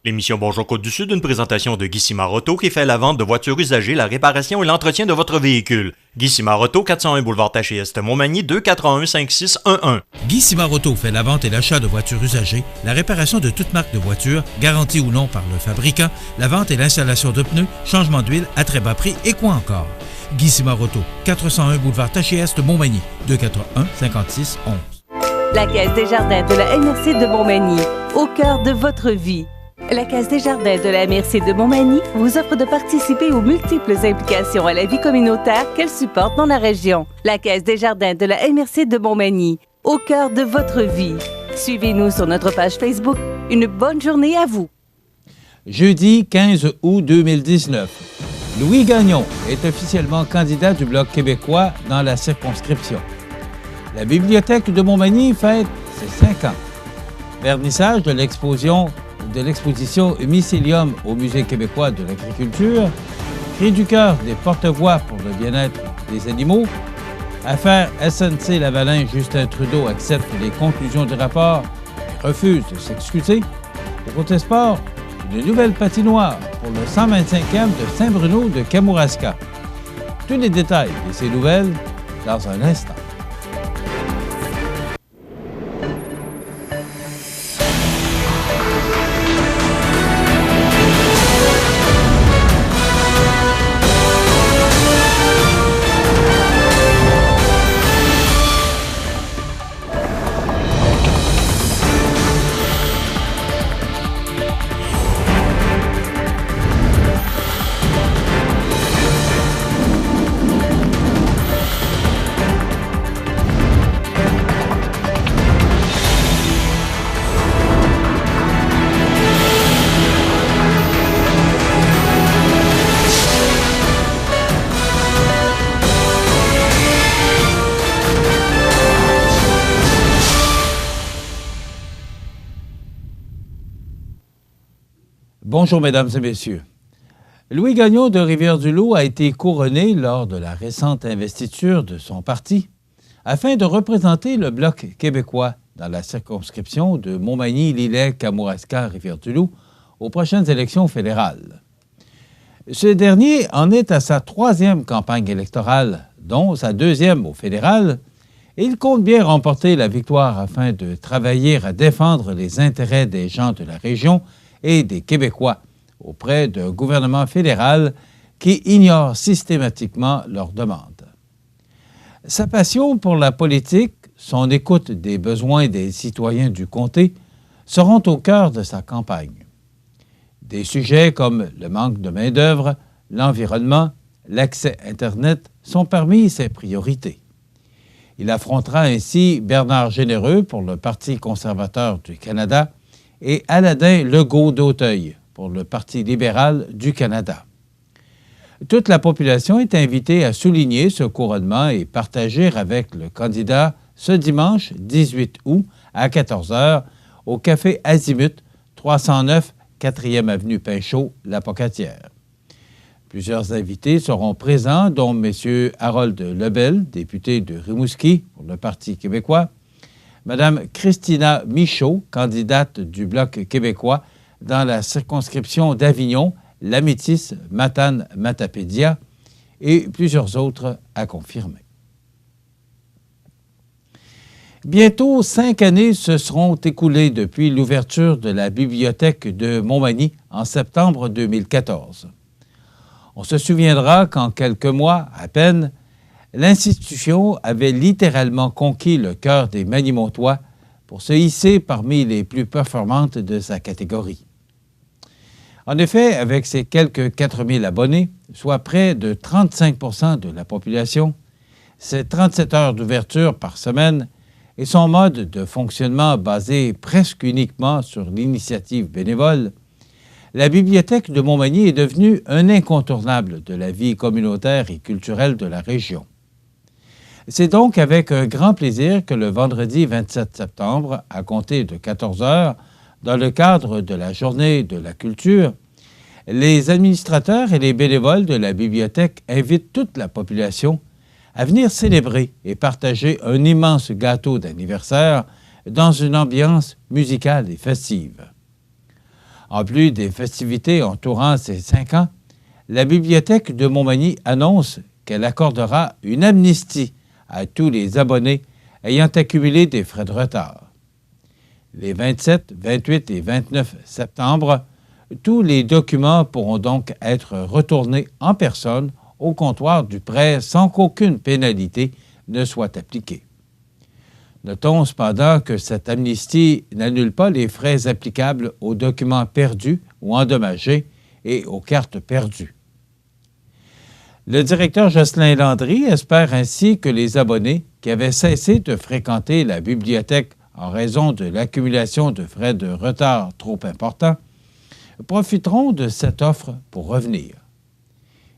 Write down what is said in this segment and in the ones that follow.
L'émission Bonjour Côte-du-Sud, une présentation de Guy Simard-Auto qui fait la vente de voitures usagées, la réparation et l'entretien de votre véhicule. Guy Simard-Auto, 401 boulevard Taché-Est, Montmagny, 281-5611. Guy Simard-Auto fait la vente et l'achat de voitures usagées, la réparation de toute marque de voiture, garantie ou non par le fabricant, la vente et l'installation de pneus, changement d'huile à très bas prix et quoi encore. Guy Simard-Auto, 401 boulevard Taché-Est, Montmagny, 281-5611. La Caisse des Jardins de la MRC de Montmagny, au cœur de votre vie. La Caisse des Jardins de la MRC de Montmagny vous offre de participer aux multiples implications à la vie communautaire qu'elle supporte dans la région. La Caisse des Jardins de la MRC de Montmagny, au cœur de votre vie. Suivez-nous sur notre page Facebook. Une bonne journée à vous. Jeudi 15 août 2019. Louis Gagnon est officiellement candidat du Bloc québécois dans la circonscription. La Bibliothèque de Montmagny fête ses 5 ans. Vernissage de l'exposition Mycélium au Musée québécois de l'agriculture, cri du cœur des porte-voix pour le bien-être des animaux, affaire SNC-Lavalin, Justin Trudeau accepte les conclusions du rapport et refuse de s'excuser. Au côté sport, une nouvelle patinoire pour le 125e de Saint-Bruno de Kamouraska. Tous les détails de ces nouvelles dans un instant. Bonjour, mesdames et messieurs. Louis Gagnon de Rivière-du-Loup a été couronné lors de la récente investiture de son parti afin de représenter le Bloc québécois dans la circonscription de Montmagny-Lillet-Kamouraska-Rivière-du-Loup aux prochaines élections fédérales. Ce dernier en est à sa 3e campagne électorale, dont sa 2e au fédéral, et il compte bien remporter la victoire afin de travailler à défendre les intérêts des gens de la région et des Québécois auprès d'un gouvernement fédéral qui ignore systématiquement leurs demandes. Sa passion pour la politique, son écoute des besoins des citoyens du comté seront au cœur de sa campagne. Des sujets comme le manque de main-d'œuvre, l'environnement, l'accès Internet sont parmi ses priorités. Il affrontera ainsi Bernard Généreux pour le Parti conservateur du Canada et Aladin Legault d'Auteuil pour le Parti libéral du Canada. Toute la population est invitée à souligner ce couronnement et partager avec le candidat ce dimanche 18 août à 14h au Café Azimut, 309 4e avenue Pinchot, La Pocatière. Plusieurs invités seront présents, dont M. Harold Lebel, député de Rimouski pour le Parti québécois, Mme Christina Michaud, candidate du Bloc québécois dans la circonscription d'Avignon, Lamitis-Matane-Matapédia, et plusieurs autres à confirmer. Bientôt 5 années se seront écoulées depuis l'ouverture de la bibliothèque de Montmagny en septembre 2014. On se souviendra qu'en quelques mois à peine, l'institution avait littéralement conquis le cœur des Magny-Montois pour se hisser parmi les plus performantes de sa catégorie. En effet, avec ses quelques 4000 abonnés, soit près de 35 % de la population, ses 37 heures d'ouverture par semaine et son mode de fonctionnement basé presque uniquement sur l'initiative bénévole, la bibliothèque de Montmagny est devenue un incontournable de la vie communautaire et culturelle de la région. C'est donc avec un grand plaisir que le vendredi 27 septembre, à compter de 14 heures, dans le cadre de la Journée de la culture, les administrateurs et les bénévoles de la bibliothèque invitent toute la population à venir célébrer et partager un immense gâteau d'anniversaire dans une ambiance musicale et festive. En plus des festivités entourant ces 5 ans, la Bibliothèque de Montmagny annonce qu'elle accordera une amnistie à tous les abonnés ayant accumulé des frais de retard. Les 27, 28 et 29 septembre, tous les documents pourront donc être retournés en personne au comptoir du prêt sans qu'aucune pénalité ne soit appliquée. Notons cependant que cette amnistie n'annule pas les frais applicables aux documents perdus ou endommagés et aux cartes perdues. Le directeur Jocelyn Landry espère ainsi que les abonnés qui avaient cessé de fréquenter la bibliothèque en raison de l'accumulation de frais de retard trop importants profiteront de cette offre pour revenir.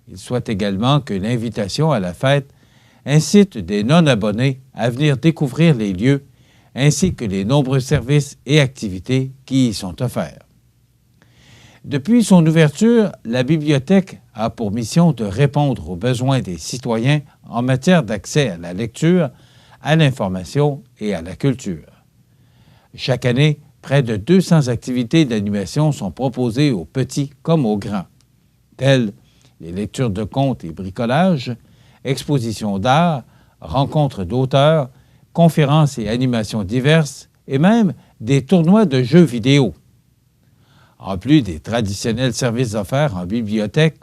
Il souhaite également que l'invitation à la fête incite des non-abonnés à venir découvrir les lieux ainsi que les nombreux services et activités qui y sont offerts. Depuis son ouverture, la bibliothèque a pour mission de répondre aux besoins des citoyens en matière d'accès à la lecture, à l'information et à la culture. Chaque année, près de 200 activités d'animation sont proposées aux petits comme aux grands, telles les lectures de contes et bricolage, expositions d'art, rencontres d'auteurs, conférences et animations diverses et même des tournois de jeux vidéo. En plus des traditionnels services offerts en bibliothèque,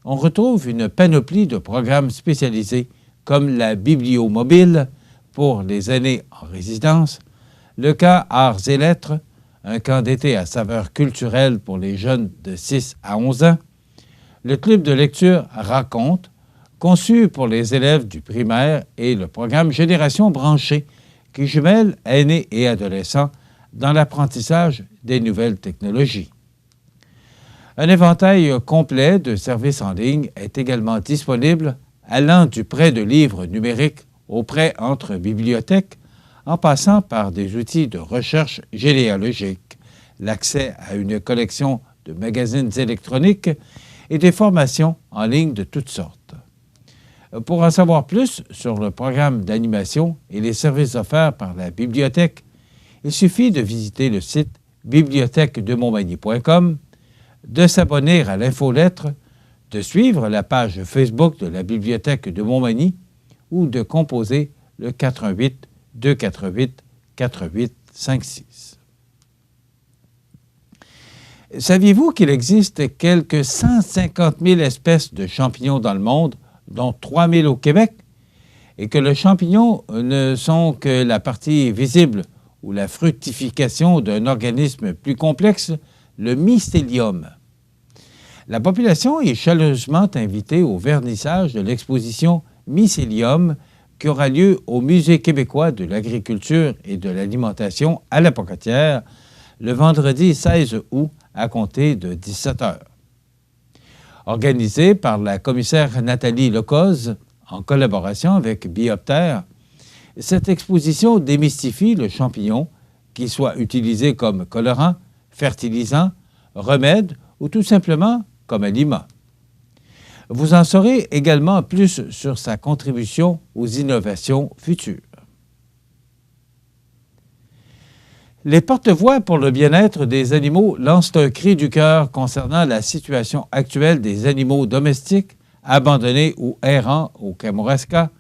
on retrouve une panoplie de programmes spécialisés comme la bibliomobile pour les aînés en résidence, le camp Arts et Lettres, un camp d'été à saveur culturelle pour les jeunes de 6 à 11 ans, le club de lecture Raconte, conçu pour les élèves du primaire, et le programme Génération branchée, qui jumelle aînés et adolescents dans l'apprentissage des nouvelles technologies. Un éventail complet de services en ligne est également disponible, allant du prêt de livres numériques au prêt entre bibliothèques, en passant par des outils de recherche généalogique, l'accès à une collection de magazines électroniques et des formations en ligne de toutes sortes. Pour en savoir plus sur le programme d'animation et les services offerts par la bibliothèque, il suffit de visiter le site bibliothèquedemontmagny.com, de s'abonner à l'infolettre, de suivre la page Facebook de la Bibliothèque de Montmagny ou de composer le 418-248-4856. Saviez-vous qu'il existe quelques 150 000 espèces de champignons dans le monde, dont 3 000 au Québec, et que les champignons ne sont que la partie visible ou la fructification d'un organisme plus complexe, le mycélium. La population est chaleureusement invitée au vernissage de l'exposition Mycélium qui aura lieu au Musée québécois de l'agriculture et de l'alimentation à la Pocatière le vendredi 16 août à compter de 17 heures. Organisée par la commissaire Nathalie Lecoz en collaboration avec Bioptère, cette exposition démystifie le champignon, qu'il soit utilisé comme colorant, fertilisant, remède ou tout simplement comme aliment. Vous en saurez également plus sur sa contribution aux innovations futures. Les porte-voix pour le bien-être des animaux lancent un cri du cœur concernant la situation actuelle des animaux domestiques, abandonnés ou errants au Kamouraska,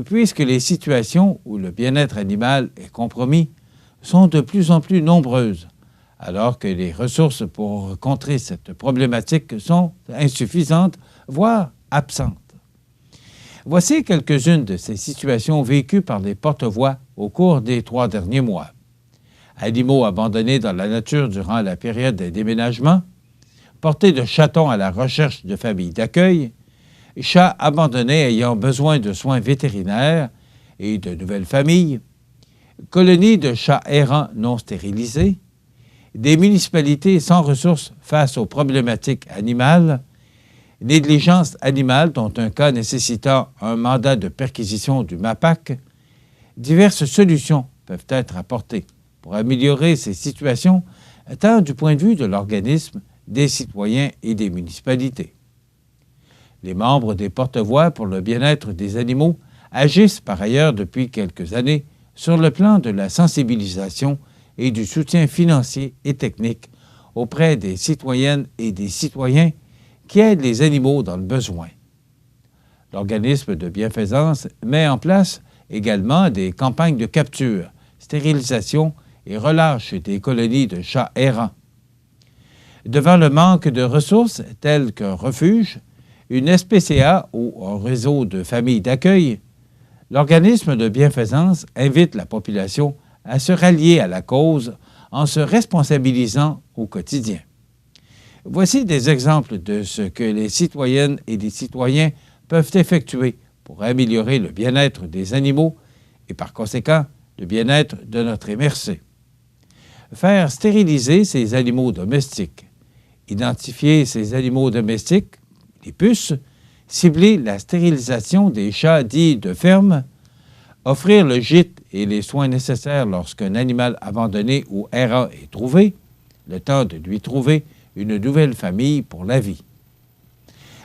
puisque les situations où le bien-être animal est compromis sont de plus en plus nombreuses, alors que les ressources pour contrer cette problématique sont insuffisantes, voire absentes. Voici quelques-unes de ces situations vécues par les porte-voix au cours des 3 derniers mois. Animaux abandonnés dans la nature durant la période des déménagements, portée de chatons à la recherche de familles d'accueil, chats abandonnés ayant besoin de soins vétérinaires et de nouvelles familles, colonies de chats errants non stérilisés, des municipalités sans ressources face aux problématiques animales, négligence animale dont un cas nécessitant un mandat de perquisition du MAPAC, diverses solutions peuvent être apportées pour améliorer ces situations, tant du point de vue de l'organisme, des citoyens et des municipalités. Les membres des porte-voix pour le bien-être des animaux agissent par ailleurs depuis quelques années sur le plan de la sensibilisation et du soutien financier et technique auprès des citoyennes et des citoyens qui aident les animaux dans le besoin. L'organisme de bienfaisance met en place également des campagnes de capture, stérilisation et relâche des colonies de chats errants. Devant le manque de ressources telles qu'un refuge, une SPCA ou un réseau de familles d'accueil, l'organisme de bienfaisance invite la population à se rallier à la cause en se responsabilisant au quotidien. Voici des exemples de ce que les citoyennes et les citoyens peuvent effectuer pour améliorer le bien-être des animaux et par conséquent le bien-être de notre MRC. Faire stériliser ces animaux domestiques, identifier ces animaux domestiques, les puces, cibler la stérilisation des chats dits de ferme, offrir le gîte et les soins nécessaires lorsqu'un animal abandonné ou errant est trouvé, le temps de lui trouver une nouvelle famille pour la vie.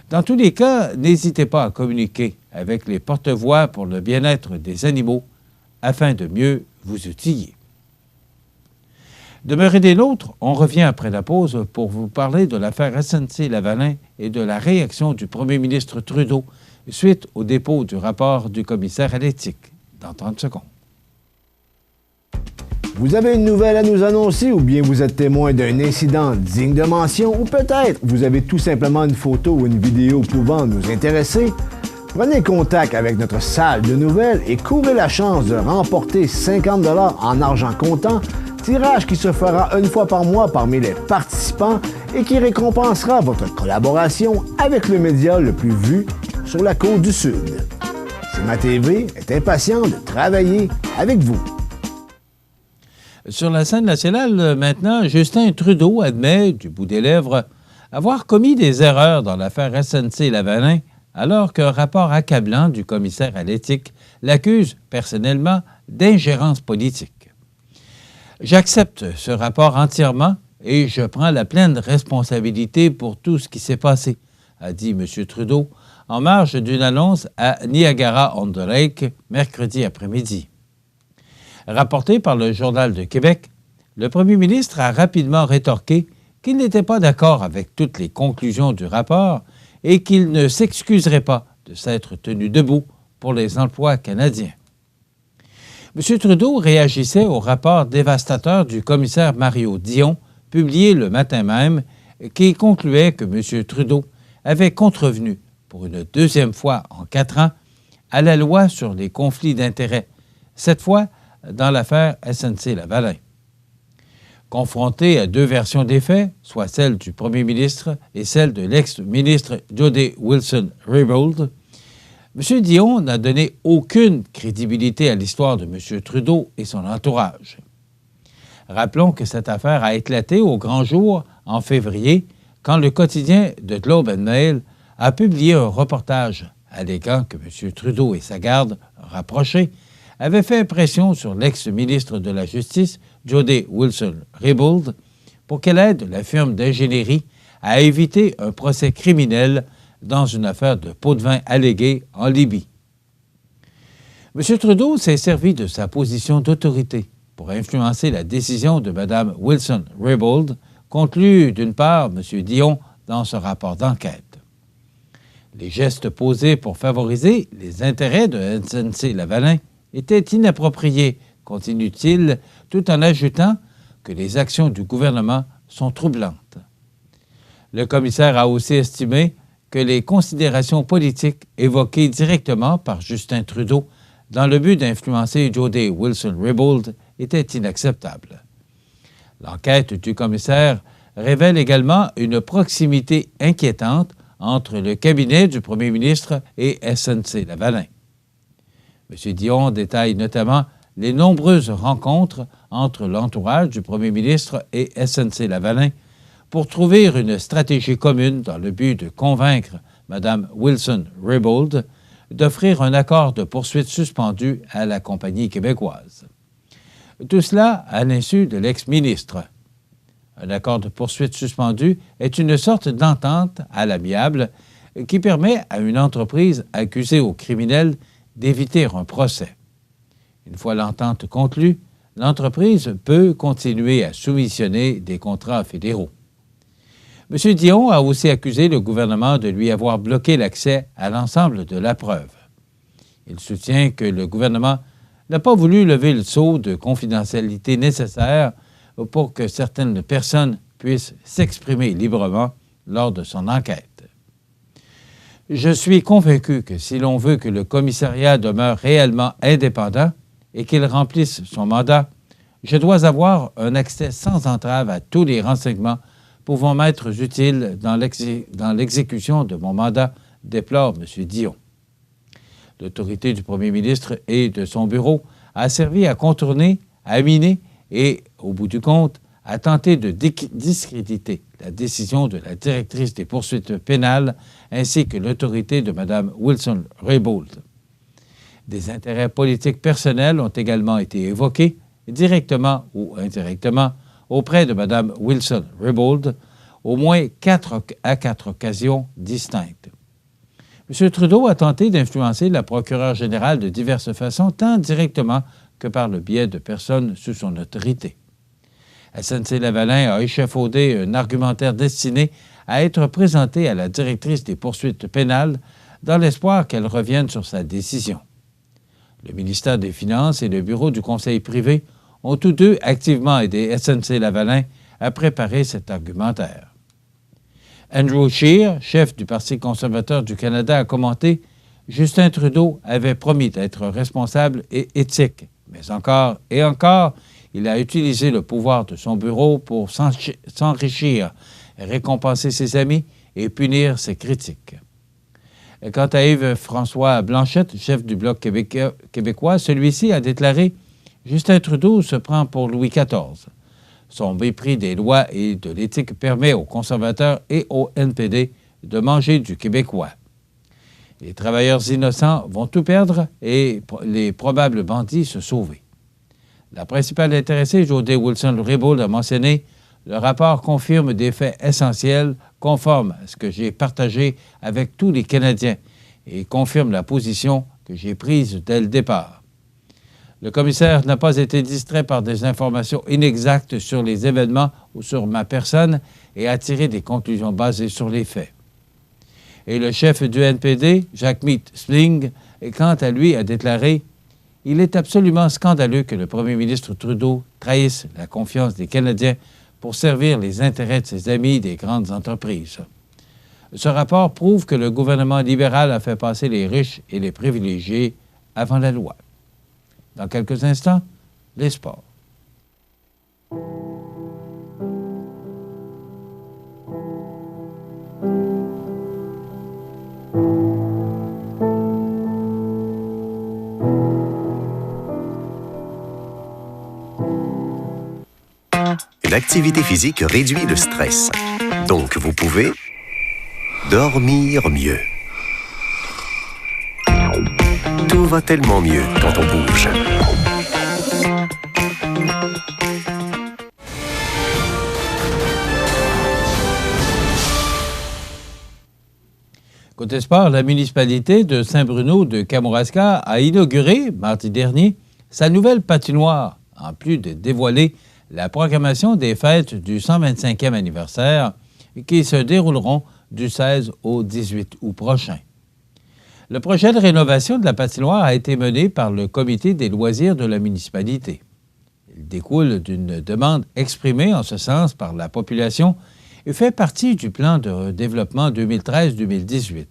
Dans tous les cas, n'hésitez pas à communiquer avec les porte-voix pour le bien-être des animaux afin de mieux vous outiller. Demeurez des nôtres, on revient après la pause pour vous parler de l'affaire SNC-Lavalin et de la réaction du premier ministre Trudeau suite au dépôt du rapport du commissaire à l'éthique. Dans 30 secondes. Vous avez une nouvelle à nous annoncer ou bien vous êtes témoin d'un incident digne de mention ou peut-être vous avez tout simplement une photo ou une vidéo pouvant nous intéresser? Prenez contact avec notre salle de nouvelles et courez la chance de remporter 50 $ en argent comptant, tirage qui se fera une fois par mois parmi les participants et qui récompensera votre collaboration avec le média le plus vu sur la côte du Sud. CIMA TV est impatient de travailler avec vous. Sur la scène nationale, maintenant, Justin Trudeau admet, du bout des lèvres, avoir commis des erreurs dans l'affaire SNC-Lavalin, alors qu'un rapport accablant du commissaire à l'éthique l'accuse personnellement d'ingérence politique. « J'accepte ce rapport entièrement et je prends la pleine responsabilité pour tout ce qui s'est passé », a dit M. Trudeau en marge d'une annonce à Niagara-on-the-Lake mercredi après-midi. Rapporté par le Journal de Québec, le premier ministre a rapidement rétorqué qu'il n'était pas d'accord avec toutes les conclusions du rapport et qu'il ne s'excuserait pas de s'être tenu debout pour les emplois canadiens. M. Trudeau réagissait au rapport dévastateur du commissaire Mario Dion, publié le matin même, qui concluait que M. Trudeau avait contrevenu, pour une deuxième fois en 4 ans, à la loi sur les conflits d'intérêts, cette fois dans l'affaire SNC-Lavalin. Confronté à 2 versions des faits, soit celle du premier ministre et celle de l'ex-ministre Jody Wilson-Raybould, M. Dion n'a donné aucune crédibilité à l'histoire de M. Trudeau et son entourage. Rappelons que cette affaire a éclaté au grand jour en février, quand le quotidien The Globe and Mail a publié un reportage alléguant que M. Trudeau et sa garde rapprochée avaient fait pression sur l'ex-ministre de la Justice, Jody Wilson-Raybould, pour qu'elle aide la firme d'ingénierie à éviter un procès criminel dans une affaire de pots de vin alléguée en Libye. M. Trudeau s'est servi de sa position d'autorité pour influencer la décision de Mme Wilson-Raybould, conclue d'une part M. Dion dans ce rapport d'enquête. Les gestes posés pour favoriser les intérêts de SNC-Lavalin étaient inappropriés, continue-t-il, tout en ajoutant que les actions du gouvernement sont troublantes. Le commissaire a aussi estimé que les considérations politiques évoquées directement par Justin Trudeau dans le but d'influencer Jody Wilson-Raybould étaient inacceptables. L'enquête du commissaire révèle également une proximité inquiétante entre le cabinet du premier ministre et SNC-Lavalin. M. Dion détaille notamment les nombreuses rencontres entre l'entourage du premier ministre et SNC-Lavalin pour trouver une stratégie commune dans le but de convaincre Mme Wilson-Raybould d'offrir un accord de poursuite suspendu à la compagnie québécoise. Tout cela à l'insu de l'ex-ministre. Un accord de poursuite suspendu est une sorte d'entente à l'amiable qui permet à une entreprise accusée au criminel d'éviter un procès. Une fois l'entente conclue, l'entreprise peut continuer à soumissionner des contrats fédéraux. M. Dion a aussi accusé le gouvernement de lui avoir bloqué l'accès à l'ensemble de la preuve. Il soutient que le gouvernement n'a pas voulu lever le sceau de confidentialité nécessaire pour que certaines personnes puissent s'exprimer librement lors de son enquête. Je suis convaincu que si l'on veut que le commissariat demeure réellement indépendant et qu'il remplisse son mandat, je dois avoir un accès sans entrave à tous les renseignements pouvant m'être utiles dans l'exécution de mon mandat, déplore M. Dion. L'autorité du premier ministre et de son bureau a servi à contourner, à miner et, au bout du compte, à tenter de discréditer la décision de la directrice des poursuites pénales ainsi que l'autorité de Mme Wilson-Raybould. Des intérêts politiques personnels ont également été évoqués, directement ou indirectement, auprès de Mme Wilson-Raybould, au moins à quatre occasions distinctes. M. Trudeau a tenté d'influencer la procureure générale de diverses façons, tant directement que par le biais de personnes sous son autorité. SNC-Lavalin a échafaudé un argumentaire destiné à être présenté à la directrice des poursuites pénales dans l'espoir qu'elle revienne sur sa décision. Le ministère des Finances et le bureau du Conseil privé ont tous deux activement aidé SNC-Lavalin à préparer cet argumentaire. Andrew Scheer, chef du Parti conservateur du Canada, a commenté « Justin Trudeau avait promis d'être responsable et éthique, mais encore et encore, il a utilisé le pouvoir de son bureau pour s'enrichir, récompenser ses amis et punir ses critiques. » Quant à Yves-François Blanchette, chef du Bloc québécois, celui-ci a déclaré « Justin Trudeau se prend pour Louis XIV. Son mépris des lois et de l'éthique permet aux conservateurs et au NPD de manger du québécois. Les travailleurs innocents vont tout perdre et les probables bandits se sauver. » La principale intéressée, Jodie Wilson-Raybould, a mentionné « Le rapport confirme des faits essentiels conformes à ce que j'ai partagé avec tous les Canadiens et confirme la position que j'ai prise dès le départ. Le commissaire n'a pas été distrait par des informations inexactes sur les événements ou sur ma personne et a tiré des conclusions basées sur les faits. » Et le chef du NPD, Jagmeet Singh, quant à lui, a déclaré « Il est absolument scandaleux que le premier ministre Trudeau trahisse la confiance des Canadiens pour servir les intérêts de ses amis des grandes entreprises. » Ce rapport prouve que le gouvernement libéral a fait passer les riches et les privilégiés avant la loi. Dans quelques instants, les sports. Une activité physique réduit le stress. Donc, vous pouvez dormir mieux. Tout va tellement mieux quand on bouge. Côté sport, la municipalité de Saint-Bruno de Kamouraska a inauguré, mardi dernier, sa nouvelle patinoire, en plus de dévoiler la programmation des fêtes du 125e anniversaire qui se dérouleront du 16 au 18 août prochain. Le projet de rénovation de la patinoire a été mené par le comité des loisirs de la municipalité. Il découle d'une demande exprimée en ce sens par la population et fait partie du plan de développement 2013-2018.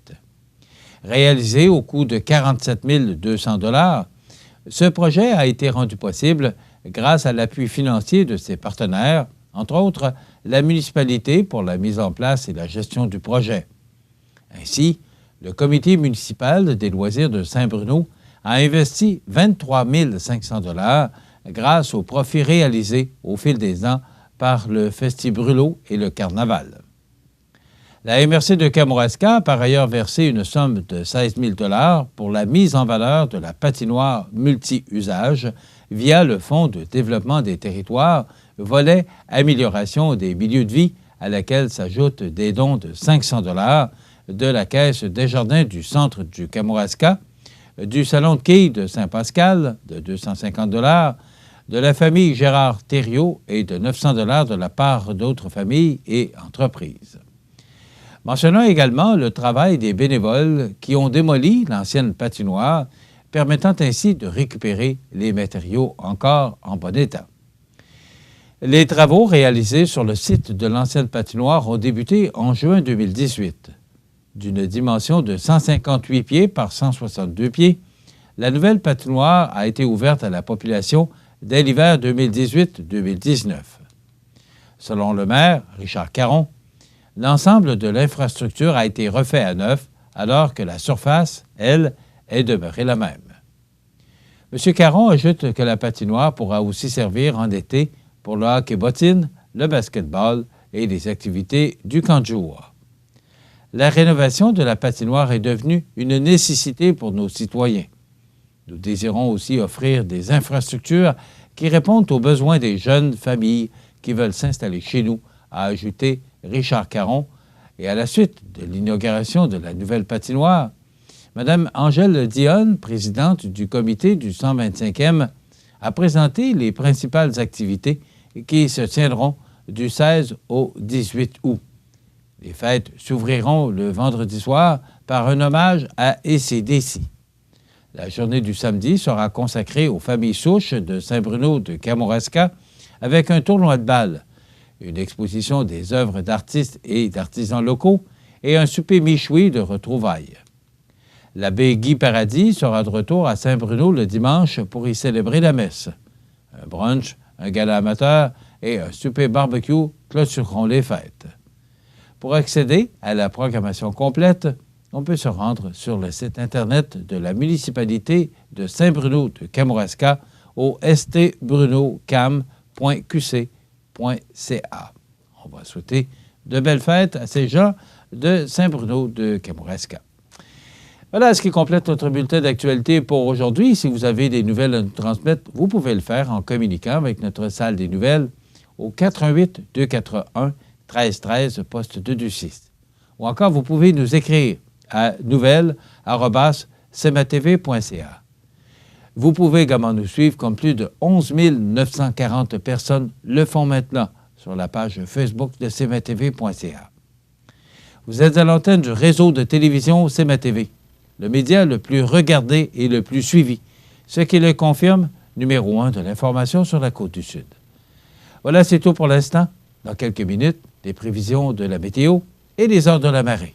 Réalisé au coût de 47 200 $, ce projet a été rendu possible grâce à l'appui financier de ses partenaires, entre autres la municipalité pour la mise en place et la gestion du projet. Ainsi, le comité municipal des loisirs de Saint-Bruno a investi 23 500 $ grâce aux profits réalisés au fil des ans par le Festi-Brûlot et le Carnaval. La MRC de Kamouraska a par ailleurs versé une somme de 16 000 $ pour la mise en valeur de la patinoire multi-usage via le Fonds de développement des territoires, volet amélioration des milieux de vie, à laquelle s'ajoutent des dons de 500 $ de la Caisse Desjardins du centre du Kamouraska, du Salon de quilles de Saint-Pascal de 250 $, de la famille Gérard Thériault et de 900 $ de la part d'autres familles et entreprises. Mentionnons également le travail des bénévoles qui ont démoli l'ancienne patinoire, permettant ainsi de récupérer les matériaux encore en bon état. Les travaux réalisés sur le site de l'ancienne patinoire ont débuté en juin 2018. D'une dimension de 158 pieds par 162 pieds, la nouvelle patinoire a été ouverte à la population dès l'hiver 2018-2019. Selon le maire, Richard Caron, l'ensemble de l'infrastructure a été refait à neuf, alors que la surface, elle, est demeurée la même. M. Caron ajoute que la patinoire pourra aussi servir en été pour le hockey bottine, le basketball et les activités du camp de jour. La rénovation de la patinoire est devenue une nécessité pour nos citoyens. Nous désirons aussi offrir des infrastructures qui répondent aux besoins des jeunes familles qui veulent s'installer chez nous, a ajouté Richard Caron. Et à la suite de l'inauguration de la nouvelle patinoire, Mme Angèle Dionne, présidente du comité du 125e, a présenté les principales activités qui se tiendront du 16 au 18 août. Les fêtes s'ouvriront le vendredi soir par un hommage à AC/DC. La journée du samedi sera consacrée aux familles souches de Saint-Bruno de Kamouraska avec un tournoi de balles, une exposition des œuvres d'artistes et d'artisans locaux et un souper michoui de retrouvailles. L'abbé Guy Paradis sera de retour à Saint-Bruno le dimanche pour y célébrer la messe. Un brunch, un gala amateur et un souper barbecue clôtureront les fêtes. Pour accéder à la programmation complète, on peut se rendre sur le site Internet de la municipalité de Saint-Bruno de Kamouraska au stbrunocam.qc.ca. On va souhaiter de belles fêtes à ces gens de Saint-Bruno de Kamouraska. Voilà ce qui complète notre bulletin d'actualité pour aujourd'hui. Si vous avez des nouvelles à nous transmettre, vous pouvez le faire en communiquant avec notre salle des nouvelles au 88 241 1313 poste 226. Ou encore, vous pouvez nous écrire à nouvelles@cmatv.ca. Vous pouvez également nous suivre comme plus de 11 940 personnes le font maintenant sur la page Facebook de cmatv.ca. Vous êtes à l'antenne du réseau de télévision CMA-TV, le média le plus regardé et le plus suivi, ce qui le confirme, numéro 1 de l'information sur la Côte-du-Sud. Voilà, c'est tout pour l'instant. Dans quelques minutes, les prévisions de la météo et les heures de la marée.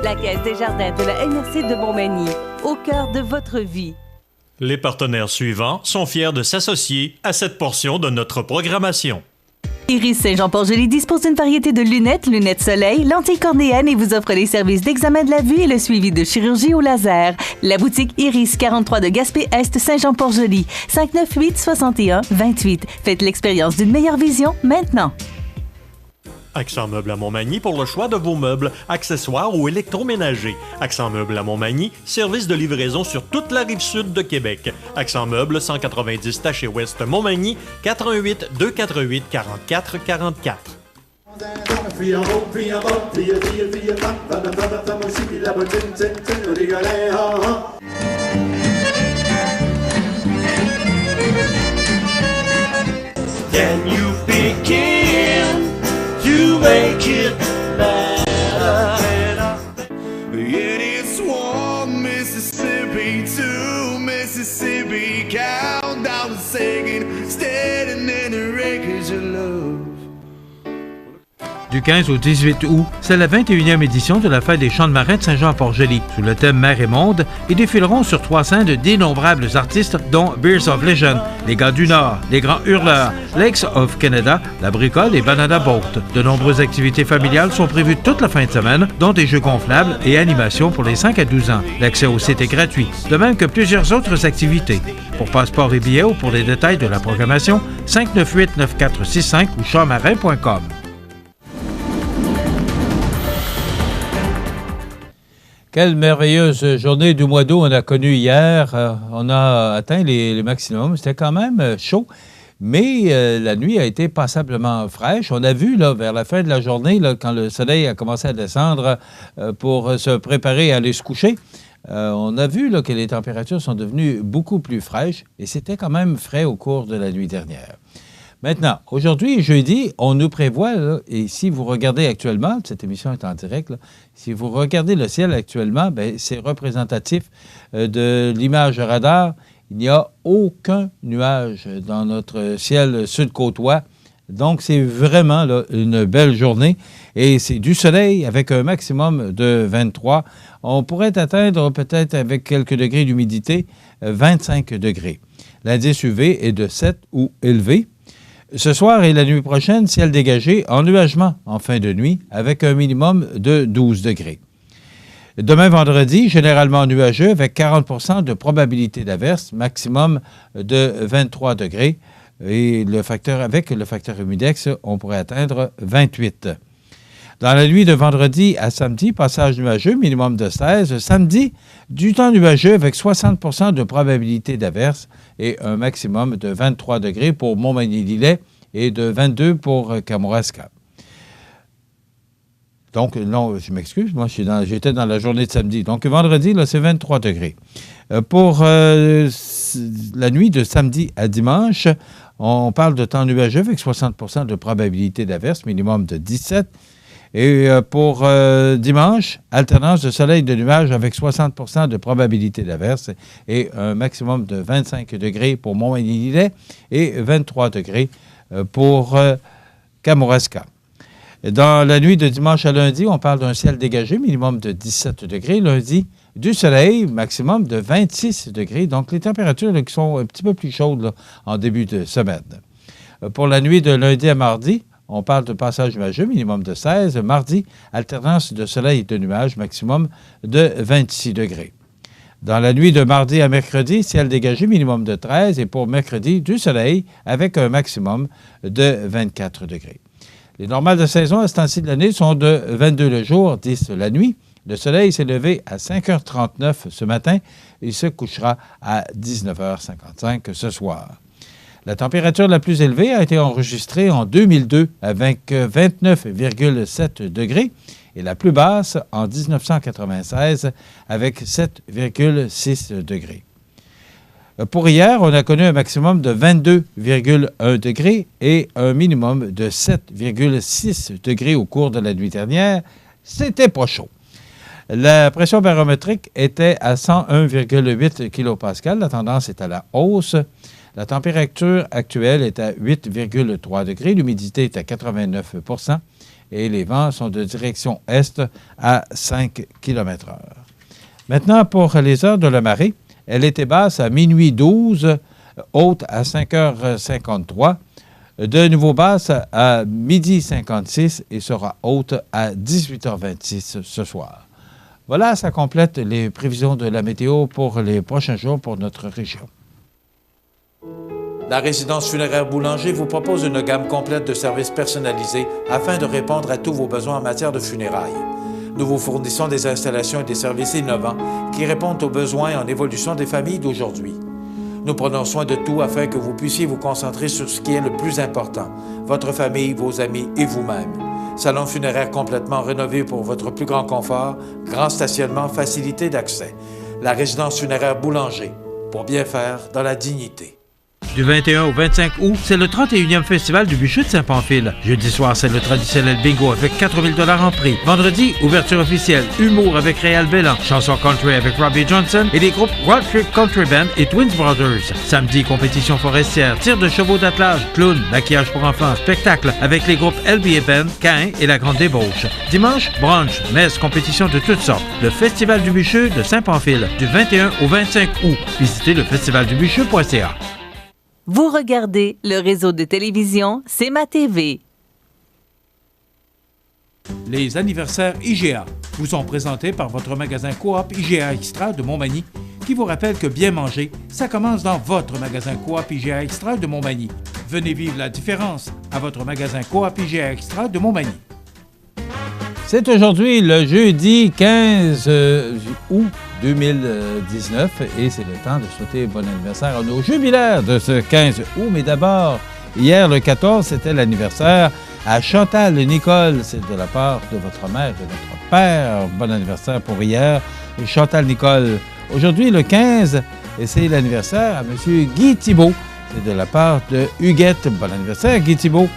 La Caisse des Jardins de la MRC de Montmagny, au cœur de votre vie. Les partenaires suivants sont fiers de s'associer à cette portion de notre programmation. Iris Saint-Jean-Port-Joli dispose d'une variété de lunettes, lunettes soleil, lentilles cornéennes et vous offre les services d'examen de la vue et le suivi de chirurgie au laser. La boutique Iris, 43 de Gaspé-Est, Saint-Jean-Port-Joli, 598-61-28. Faites l'expérience d'une meilleure vision maintenant. Accent Meubles à Montmagny pour le choix de vos meubles, accessoires ou électroménagers. Accent Meubles à Montmagny, service de livraison sur toute la rive sud de Québec. Accent Meubles, 190 Taché Ouest Montmagny, 88 248 44 44. Can you begin to make it better? It is one Mississippi, two Mississippi, count down the singing, standing in the wreckage of love. Du 15 au 18 août, c'est la 21e édition de la Fête des Chants de Marais de Saint-Jean-Port-Joli. Sous le thème Mer et Monde, ils défileront sur 3 scènes d'innombrables artistes, dont Beers of Legend, Les Gars du Nord, Les Grands Hurleurs, Lakes of Canada, La Bricole et Banana Boat. De nombreuses activités familiales sont prévues toute la fin de semaine, dont des jeux gonflables et animations pour les 5 à 12 ans. L'accès au site est gratuit, de même que plusieurs autres activités. Pour passeport et billets ou pour les détails de la programmation, 598-9465 ou champmarin.com. Quelle merveilleuse journée du mois d'août on a connue hier. On a atteint les maximums. C'était quand même chaud. Mais la nuit a été passablement fraîche. On a vu, là, vers la fin de la journée, là, quand le soleil a commencé à descendre pour se préparer à aller se coucher, on a vu là, que les températures sont devenues beaucoup plus fraîches et c'était quand même frais au cours de la nuit dernière. Maintenant, aujourd'hui, jeudi, on nous prévoit, là, et si vous regardez actuellement, cette émission est en direct, là, si vous regardez le ciel actuellement, bien, c'est représentatif de l'image radar. Il n'y a aucun nuage dans notre ciel sud-côtois. Donc, c'est vraiment là, une belle journée. Et c'est du soleil avec un maximum de 23. On pourrait atteindre peut-être avec quelques degrés d'humidité 25 degrés. L'indice UV est de 7 ou élevé. Ce soir et la nuit prochaine, ciel dégagé, ennuagement en fin de nuit avec un minimum de 12 degrés. Demain vendredi, généralement nuageux avec 40 % de probabilité d'averse, maximum de 23 degrés. Et avec le facteur humidex, on pourrait atteindre 28. Dans la nuit de vendredi à samedi, passage nuageux, minimum de 16. Samedi, du temps nuageux avec 60 % de probabilité d'averse et un maximum de 23 degrés pour Montmagny-Lillet et de 22 pour Kamouraska. Donc, non, je m'excuse, moi, j'étais dans la journée de samedi. Donc, vendredi, là, c'est 23 degrés. Pour la nuit de samedi à dimanche, on parle de temps nuageux avec 60 % de probabilité d'averse, minimum de 17. Et pour dimanche, alternance de soleil et de nuages avec 60 % de probabilité d'averse et un maximum de 25 degrés pour Montmagny-Lillet et 23 degrés pour Kamouraska. Dans la nuit de dimanche à lundi, on parle d'un ciel dégagé, minimum de 17 degrés. Lundi, du soleil, maximum de 26 degrés. Donc, les températures là, qui sont un petit peu plus chaudes là, en début de semaine. Pour la nuit de lundi à mardi, on parle de passage nuageux, minimum de 16. Mardi, alternance de soleil et de nuages, maximum de 26 degrés. Dans la nuit de mardi à mercredi, ciel dégagé, minimum de 13. Et pour mercredi, du soleil avec un maximum de 24 degrés. Les normales de saison à ce temps-ci de l'année sont de 22 le jour, 10 la nuit. Le soleil s'est levé à 5h39 ce matin. Il se couchera à 19h55 ce soir. La température la plus élevée a été enregistrée en 2002 avec 29,7 degrés et la plus basse en 1996 avec 7,6 degrés. Pour hier, on a connu un maximum de 22,1 degrés et un minimum de 7,6 degrés au cours de la nuit dernière. C'était pas chaud. La pression barométrique était à 101,8 kPa. La tendance est à la hausse. La température actuelle est à 8,3 degrés. L'humidité est à 89 % et les vents sont de direction est à 5 km/h. Maintenant, pour les heures de la marée, elle était basse à minuit 12, haute à 5h53, de nouveau basse à midi 56 et sera haute à 18h26 ce soir. Voilà, ça complète les prévisions de la météo pour les prochains jours pour notre région. La résidence funéraire Boulanger vous propose une gamme complète de services personnalisés afin de répondre à tous vos besoins en matière de funérailles. Nous vous fournissons des installations et des services innovants qui répondent aux besoins en évolution des familles d'aujourd'hui. Nous prenons soin de tout afin que vous puissiez vous concentrer sur ce qui est le plus important, votre famille, vos amis et vous-même. Salon funéraire complètement rénové pour votre plus grand confort, grand stationnement, facilité d'accès. La résidence funéraire Boulanger, pour bien faire dans la dignité. Du 21 au 25 août, c'est le 31e Festival du Bûcher de Saint-Pamphile. Jeudi soir, c'est le traditionnel bingo avec 4 000 $ en prix. Vendredi, ouverture officielle, humour avec Réal Bellan, chansons country avec Robbie Johnson et les groupes Road Trip Country Band et Twins Brothers. Samedi, compétition forestière, tir de chevaux d'attelage, clown, maquillage pour enfants, spectacle avec les groupes LBA Band, Cain et La Grande Débauche. Dimanche, brunch, messe, compétition de toutes sortes. Le Festival du Bûcher de Saint-Pamphile, du 21 au 25 août. Visitez le festivaldubucher.ca. Vous regardez le réseau de télévision C'est ma TV. Les anniversaires IGA vous sont présentés par votre magasin Coop IGA Extra de Montmagny qui vous rappelle que bien manger, ça commence dans votre magasin Coop IGA Extra de Montmagny. Venez vivre la différence à votre magasin Coop IGA Extra de Montmagny. C'est aujourd'hui le jeudi 15 août 2019 et c'est le temps de souhaiter bon anniversaire à nos jubilaires de ce 15 août. Mais d'abord, hier, le 14, c'était l'anniversaire à Chantal Nicole. C'est de la part de votre mère et de votre père. Bon anniversaire pour hier, Chantal Nicole. Aujourd'hui, le 15, et c'est l'anniversaire à M. Guy Thibault. C'est de la part de Huguette. Bon anniversaire, Guy Thibault.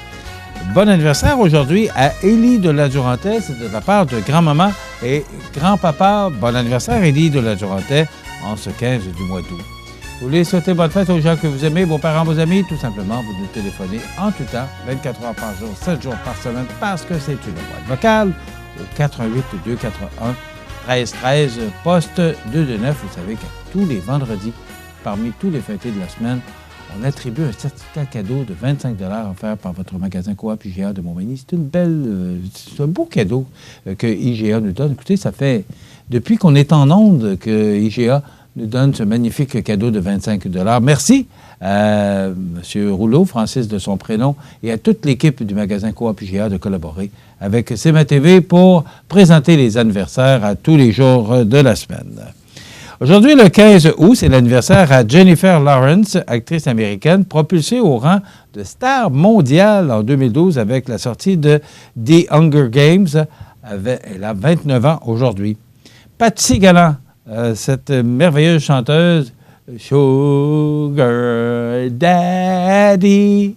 Bon anniversaire aujourd'hui à Élie de la Durantais. C'est de la part de grand-maman et grand-papa. Bon anniversaire, Élie de la Durantais, en ce 15 du mois d'août. Vous voulez souhaiter bonne fête aux gens que vous aimez, vos parents, vos amis? Tout simplement, vous nous téléphonez en tout temps, 24 heures par jour, 7 jours par semaine, parce que c'est une boîte vocale au 88-241-1313, poste 229. Vous savez qu'à tous les vendredis, parmi tous les fêtés de la semaine, on attribue un certificat cadeau de 25 $ offert par votre magasin Coop IGA de Montmagny. C'est un beau cadeau que IGA nous donne. Écoutez, ça fait depuis qu'on est en onde que IGA nous donne ce magnifique cadeau de 25 $. Merci à M. Rouleau, Francis de son prénom, et à toute l'équipe du magasin Coop IGA de collaborer avec CMA TV pour présenter les anniversaires à tous les jours de la semaine. Aujourd'hui, le 15 août, c'est l'anniversaire à Jennifer Lawrence, actrice américaine, propulsée au rang de star mondiale en 2012 avec la sortie de The Hunger Games. Elle a 29 ans aujourd'hui. Patsy Gallant, cette merveilleuse chanteuse, Sugar Daddy,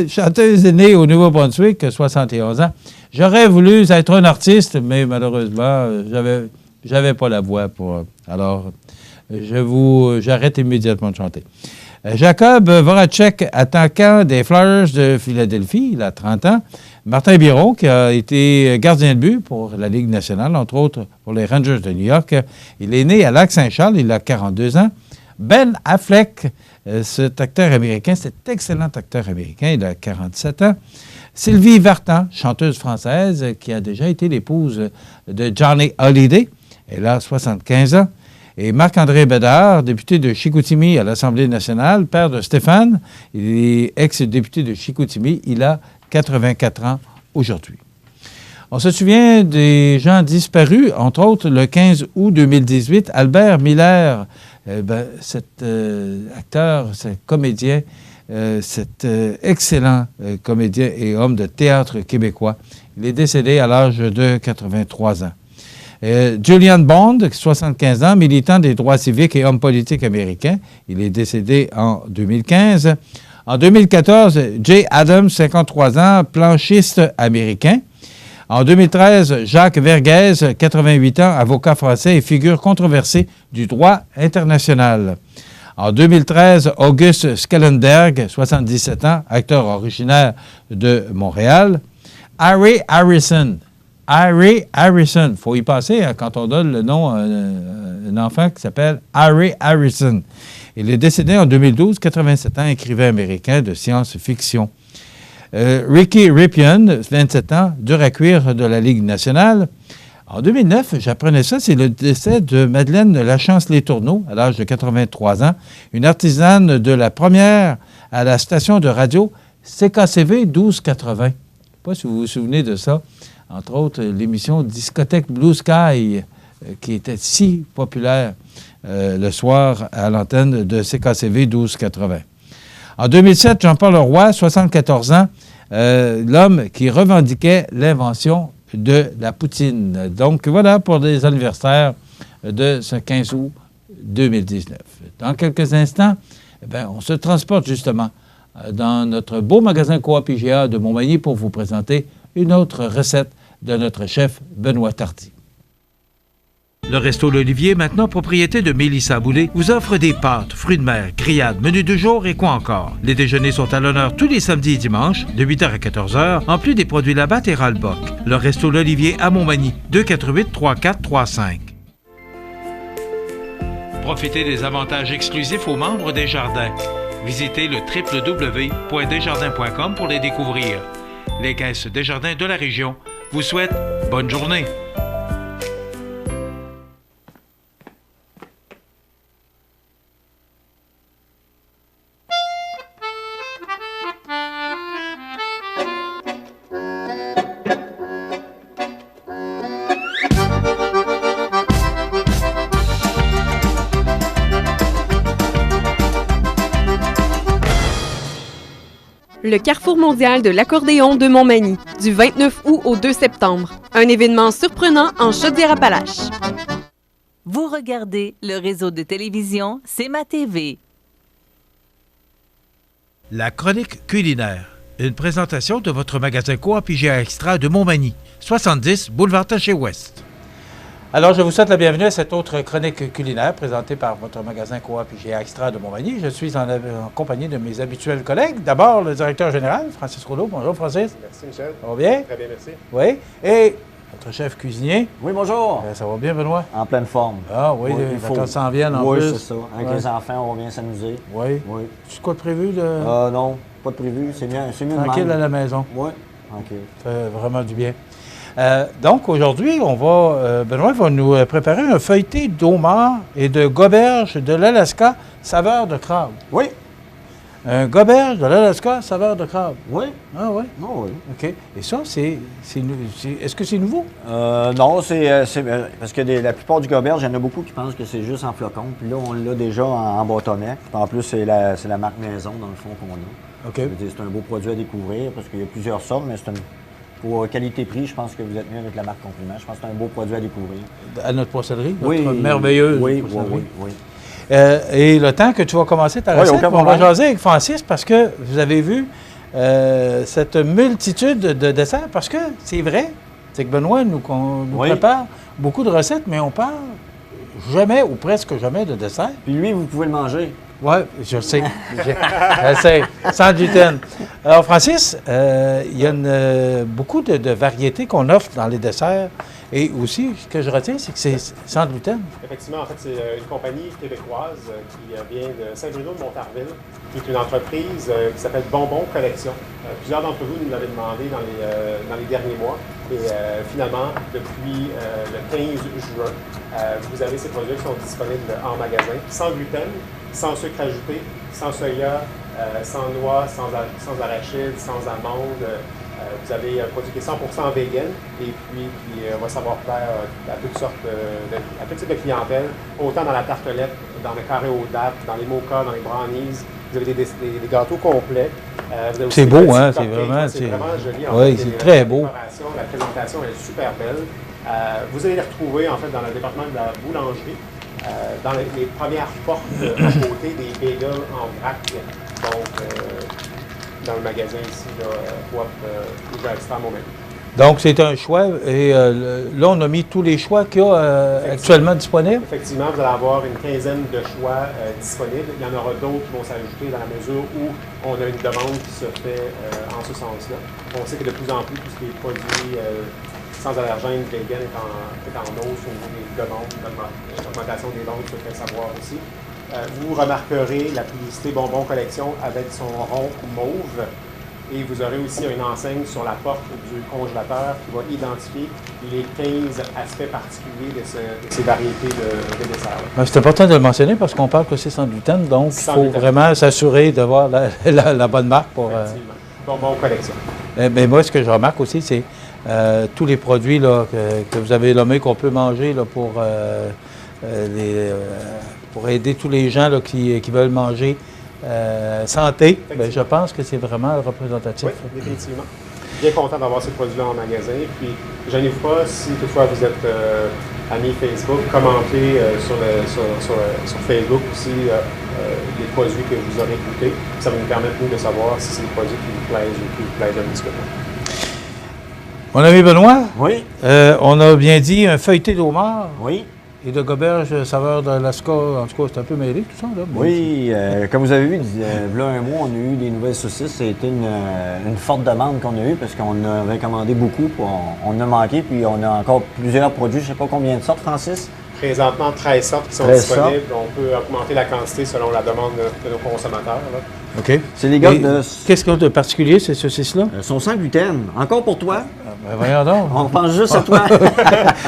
chanteuse née au Nouveau-Brunswick, 71 ans. J'aurais voulu être un artiste, mais malheureusement, j'avais pas la voix pour... Alors, j'arrête immédiatement de chanter. Jacob Voracek, attaquant des Flyers de Philadelphie, il a 30 ans. Martin Biron, qui a été gardien de but pour la Ligue nationale, entre autres pour les Rangers de New York. Il est né à Lac-Saint-Charles, il a 42 ans. Ben Affleck, cet acteur américain, cet excellent acteur américain, il a 47 ans. Sylvie Vartan, chanteuse française, qui a déjà été l'épouse de Johnny Hallyday. Elle a 75 ans. Et Marc-André Bédard, député de Chicoutimi à l'Assemblée nationale, père de Stéphane, il est ex-député de Chicoutimi, il a 84 ans aujourd'hui. On se souvient des gens disparus, entre autres le 15 août 2018, Albert Miller, cet acteur, cet comédien, cet excellent comédien et homme de théâtre québécois. Il est décédé à l'âge de 83 ans. Julian Bond, 75 ans, militant des droits civiques et homme politique américain. Il est décédé en 2015. En 2014, Jay Adams, 53 ans, planchiste américain. En 2013, Jacques Verguez, 88 ans, avocat français et figure controversée du droit international. En 2013, Auguste Schellenberg, 77 ans, acteur originaire de Montréal. Harry Harrison, il faut y passer quand on donne le nom à un enfant qui s'appelle Harry Harrison. Il est décédé en 2012, 87 ans, écrivain américain de science-fiction. Ricky Ripien, 27 ans, dur à cuire de la Ligue nationale. En 2009, j'apprenais ça, c'est le décès de Madeleine Lachance-Les-Tourneaux, à l'âge de 83 ans, une artisane de la première à la station de radio CKCV 1280. Je ne sais pas si vous vous souvenez de ça. Entre autres, l'émission Discothèque Blue Sky, qui était si populaire le soir à l'antenne de CKCV 1280. En 2007, Jean-Paul Roy, 74 ans, l'homme qui revendiquait l'invention de la poutine. Donc voilà pour les anniversaires de ce 15 août 2019. Dans quelques instants, on se transporte justement dans notre beau magasin Coop IGA de Montmagny pour vous présenter une autre recette de notre chef Benoît Tardy. Le Resto L'Olivier, maintenant propriété de Mélissa Boulay, vous offre des pâtes, fruits de mer, grillades, menus du jour et quoi encore. Les déjeuners sont à l'honneur tous les samedis et dimanches, de 8h à 14h, en plus des produits Labatt et Ralbock. Le Resto L'Olivier à Montmagny, 248-3435. Profitez des avantages exclusifs aux membres des Jardins. Visitez le www.desjardins.com pour les découvrir. Les caisses Desjardins de la région vous souhaitent bonne journée. le Carrefour mondial de l'accordéon de Montmagny, du 29 août au 2 septembre. Un événement surprenant en Chaudière-Appalaches. Vous regardez le réseau de télévision C'est ma TV. La chronique culinaire. Une présentation de votre magasin Coop IGA Extra de Montmagny, 70 boulevard Taché-Ouest. Alors, je vous souhaite la bienvenue à cette autre chronique culinaire présentée par votre magasin Coop IGA Extra de Montmagny. Je suis en compagnie de mes habituels collègues. D'abord, le directeur général, Francis Rouleau. Bonjour, Francis. Merci, Michel. Ça va bien? Très bien, merci. Oui. Et notre chef cuisinier. Oui, bonjour. Ça va bien, Benoît? En pleine forme. Ah oui, les vacances s'en viennent en plus. Oui, c'est ça. Avec les enfants, on va bien s'amuser. Oui. Tu as quoi de prévu? Non, pas de prévu. C'est mieux tranquille à la maison. Oui, tranquille. Ça fait vraiment du bien. Donc, aujourd'hui, Benoît va nous préparer un feuilleté d'homard et de goberge de l'Alaska, saveur de crabe. Oui. Un goberge de l'Alaska, saveur de crabe. Oui. Ah oui? Ah oui. OK. Et ça, est-ce que c'est nouveau? Non, c'est parce que la plupart du goberge, il y en a beaucoup qui pensent que c'est juste en flocon. Puis là, on l'a déjà en bâtonnet. En plus, c'est la marque Maison, dans le fond, qu'on a. OK. C'est un beau produit à découvrir parce qu'il y a plusieurs sortes, mais pour qualité-prix, je pense que vous êtes mieux avec la marque Compliment. Je pense que c'est un beau produit à découvrir. À notre poissonnerie? Oui. Notre merveilleuse poissonnerie. Oui. Et le temps que tu vas commencer ta recette, on va jaser avec Francis parce que vous avez vu cette multitude de desserts. Parce que c'est vrai, c'est que Benoît nous prépare beaucoup de recettes, mais on parle jamais ou presque jamais de desserts. Puis lui, vous pouvez le manger. Oui, je sais. Je sais. Sans gluten. Alors, Francis, il y a beaucoup de variétés qu'on offre dans les desserts. Et aussi, ce que je retiens, c'est que c'est sans gluten. Effectivement, en fait, c'est une compagnie québécoise qui vient de Saint-Bruno-de-Montarville, qui est une entreprise qui s'appelle Bonbon Collection. Plusieurs d'entre vous nous l'avaient demandé dans les derniers mois. Et finalement, depuis le 15 juin, vous avez ces produits qui sont disponibles en magasin, sans gluten, sans sucre ajouté, sans soya, sans noix, sans arachide, sans amandes. Vous avez un produit qui est 100% vegan et puis qui va savoir plaire à toutes sortes à tout type de clientèle, autant dans la tartelette, dans le carré aux dattes, dans les mochas, dans les brownies. Vous avez des gâteaux complets. C'est beau, hein? C'est vraiment joli. Oui, c'est très beau. La présentation est super belle. Vous allez les retrouver en fait dans le département de la boulangerie, dans les premières portes à côté des bagels en vrac. Donc, dans le magasin ici, Coop IGA Extra Montmagny. Donc, c'est un choix. Et là, on a mis tous les choix qu'il y a actuellement disponibles. Effectivement, vous allez avoir une quinzaine de choix disponibles. Il y en aura d'autres qui vont s'ajouter dans la mesure où on a une demande qui se fait en ce sens-là. On sait que de plus en plus, tout ce qui est produit sans allergènes, vegan est en hausse au niveau des demandes. L'augmentation des ventes se fait savoir aussi. Vous remarquerez la publicité Bonbon Collection avec son rond mauve et vous aurez aussi une enseigne sur la porte du congélateur qui va identifier les 15 aspects particuliers de ces variétés de desserts. C'est important de le mentionner parce qu'on parle que c'est sans gluten, donc il faut vraiment s'assurer d'avoir la bonne marque pour... Bonbon Collection. Mais moi, ce que je remarque aussi, c'est tous les produits là, que vous avez nommés qu'on peut manger là, pour aider tous les gens là, qui veulent manger santé, bien, je pense que c'est vraiment représentatif. Oui, définitivement. Bien content d'avoir ces produits-là en magasin. Puis, gênez-vous pas, si toutefois vous êtes amis Facebook, commentez sur Facebook aussi les produits que vous aurez goûtés. Ça va nous permettre, nous, de savoir si c'est des produits qui vous plaisent ou qui vous plaisent un petit peu moins. Mon ami Benoît, oui. On a bien dit un feuilleté d'homard. Oui. Et de goberge saveur d'Alaska, en tout cas, c'est un peu mêlé tout ça. Là. Oui, comme vous avez vu, il y a un mois, on a eu des nouvelles saucisses. C'était une forte demande qu'on a eue parce qu'on avait commandé beaucoup, puis on en a manqué, puis on a encore plusieurs produits. Je ne sais pas combien de sortes, Francis? Présentement, 13 sortes qui sont disponibles. On peut augmenter la quantité selon la demande de nos consommateurs. Là. OK. C'est les gars de... Qu'est-ce qu'il y a de particulier, ces saucisses-là? Elles sont sans gluten. Encore pour toi. Ben voyons donc. On pense juste à toi.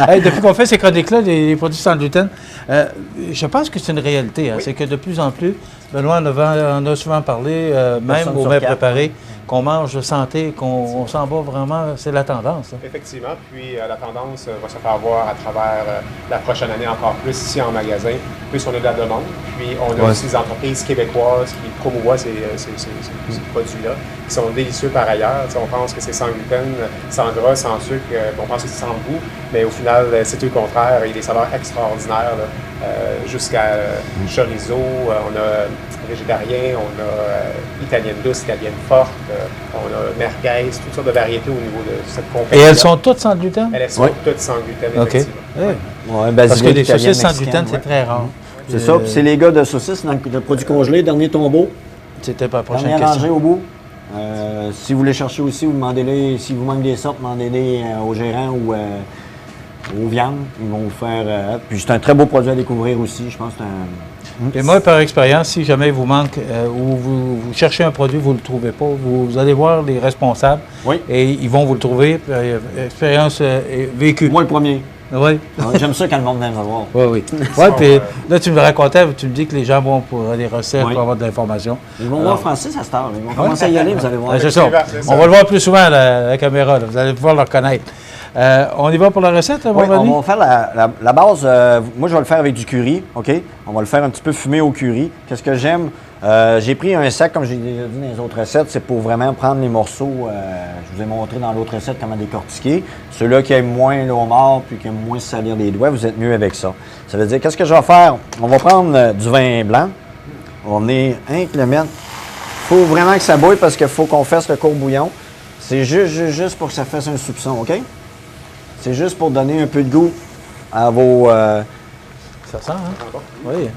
Hey, depuis qu'on fait ces chroniques-là, les produits sans gluten, je pense que c'est une réalité. Hein, oui. C'est que de plus en plus, Benoît, on a souvent parlé, même Personne au sur mets 4. préparé, qu'on mange santé, qu'on s'en va vraiment, c'est la tendance. Hein. Effectivement, puis la tendance va se faire voir à travers la prochaine année encore plus ici en magasin, plus on a de la demande, puis on a aussi des entreprises québécoises qui promouvoient ces produits-là, qui sont délicieux par ailleurs. T'sais, on pense que c'est sans gluten, sans gras, sans sucre, on pense que c'est sans goût, mais au final, c'est tout le contraire. Il y a des saveurs extraordinaires, jusqu'à chorizo, on a végétarien, on a italienne douce, italienne forte, on a merguez, toutes sortes de variétés au niveau de cette compagnie. Et elles sont toutes sans gluten? Elles sont toutes sans gluten, effectivement. Parce que les saucisses sans gluten, c'est très rare. C'est ça, puis c'est les gars de saucisses, dans le produit congelé, dernier tombeau. C'était pas la prochaine Dernière rangée question. au bout. Si vous les cherchez aussi, vous demandez-les, si vous manquez des sortes, demandez-les au gérant ou aux viandes. Ils vont vous faire... puis c'est un très beau produit à découvrir aussi, je pense que c'est un... Et moi, par expérience, si jamais il vous manque ou vous cherchez un produit, vous ne le trouvez pas, vous allez voir les responsables et ils vont vous le trouver. Expérience vécue. Moi, le premier. Oui. J'aime ça quand le monde vient me voir. Oui. Puis là, tu me racontais, tu me dis que les gens vont pour les recettes, pour avoir de l'information. Ils vont voir Francis à cette heure. Ils vont commencer à y aller, vous allez voir. C'est ça. On va le voir plus souvent à la caméra. Là. Vous allez pouvoir le reconnaître. On y va pour la recette, mon Oui, ami? on va faire la base. Moi, je vais le faire avec du curry, OK? On va le faire un petit peu fumé au curry. Qu'est-ce que j'aime? J'ai pris un sac, comme j'ai déjà dit dans les autres recettes, c'est pour vraiment prendre les morceaux. Je vous ai montré dans l'autre recette comment décortiquer. Ceux-là qui aiment moins le homard puis qui aiment moins se salir les doigts, vous êtes mieux avec ça. Ça veut dire, qu'est-ce que je vais faire? On va prendre du vin blanc. On va venir le mettre. Il faut vraiment que ça bouille parce qu'il faut qu'on fasse le courbouillon. C'est juste pour que ça fasse un soupçon, OK? C'est juste pour donner un peu de goût à vos... Ça sent, hein? Oui.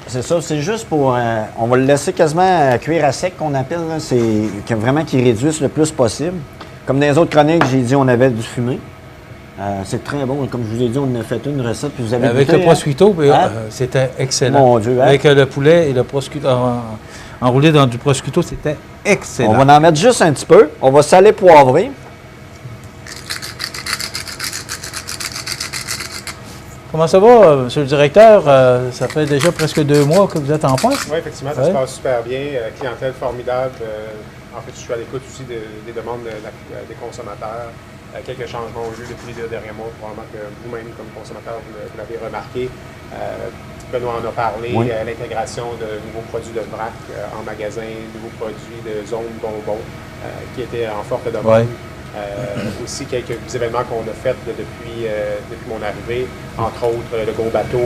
C'est ça, c'est juste pour... on va le laisser quasiment cuire à sec, qu'on appelle. C'est vraiment qu'il réduise le plus possible. Comme dans les autres chroniques, j'ai dit on avait du fumé. C'est très bon. Comme je vous ai dit, on a fait une recette. Puis vous avez avec goûté, le prosciutto, c'était excellent. Mon Dieu, hein? Avec le poulet et le prosciutto enroulé dans du prosciutto, c'était excellent. On va en mettre juste un petit peu. On va saler, poivrer. Comment ça va, M. le directeur? Ça fait déjà presque 2 mois que vous êtes en poste. Oui, effectivement, ça se passe super bien. Clientèle formidable. En fait, je suis à l'écoute aussi des demandes des consommateurs. Quelques changements ont eu lieu depuis les 2 derniers mois. Probablement que vous-même, comme consommateur, vous l'avez remarqué. Benoît en a parlé. L'intégration de nouveaux produits de vrac en magasin, nouveaux produits de zone bonbons qui étaient en forte demande. Aussi quelques événements qu'on a faits depuis mon arrivée, entre autres le gros bateau.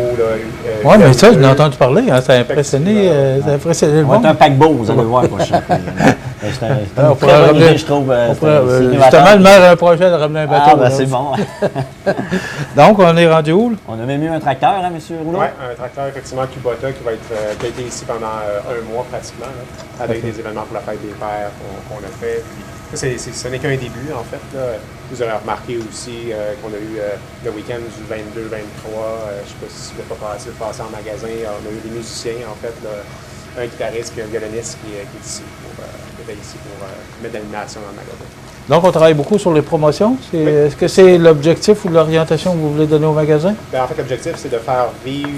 Oui, mais ça, je l'ai entendu parler, hein, ça a impressionné le monde. C'est un paquebot, vous allez voir. C'est on pourrait ramener, je trouve. Justement, le maire a un projet de ramener un bateau. Ah, ben c'est bon. Donc, on est rendu où? Là? On a même eu un tracteur, hein, M. Rouleau? Oui, un tracteur, effectivement, Kubota, qui va être qui a été ici pendant 1 mois pratiquement, là, avec des événements pour la fête des pères qu'on a fait. Puis, ce n'est qu'un début, en fait. Là. Vous aurez remarqué aussi qu'on a eu le week-end du 22-23. Je ne sais pas si vous n'êtes pas passé en magasin. On a eu des musiciens, en fait, là, un guitariste et un violoniste qui est ici pour mettre de l'animation dans le magasin. Donc, on travaille beaucoup sur les promotions. Est-ce que c'est l'objectif ou l'orientation que vous voulez donner au magasin? Bien, en fait, l'objectif, c'est de faire vivre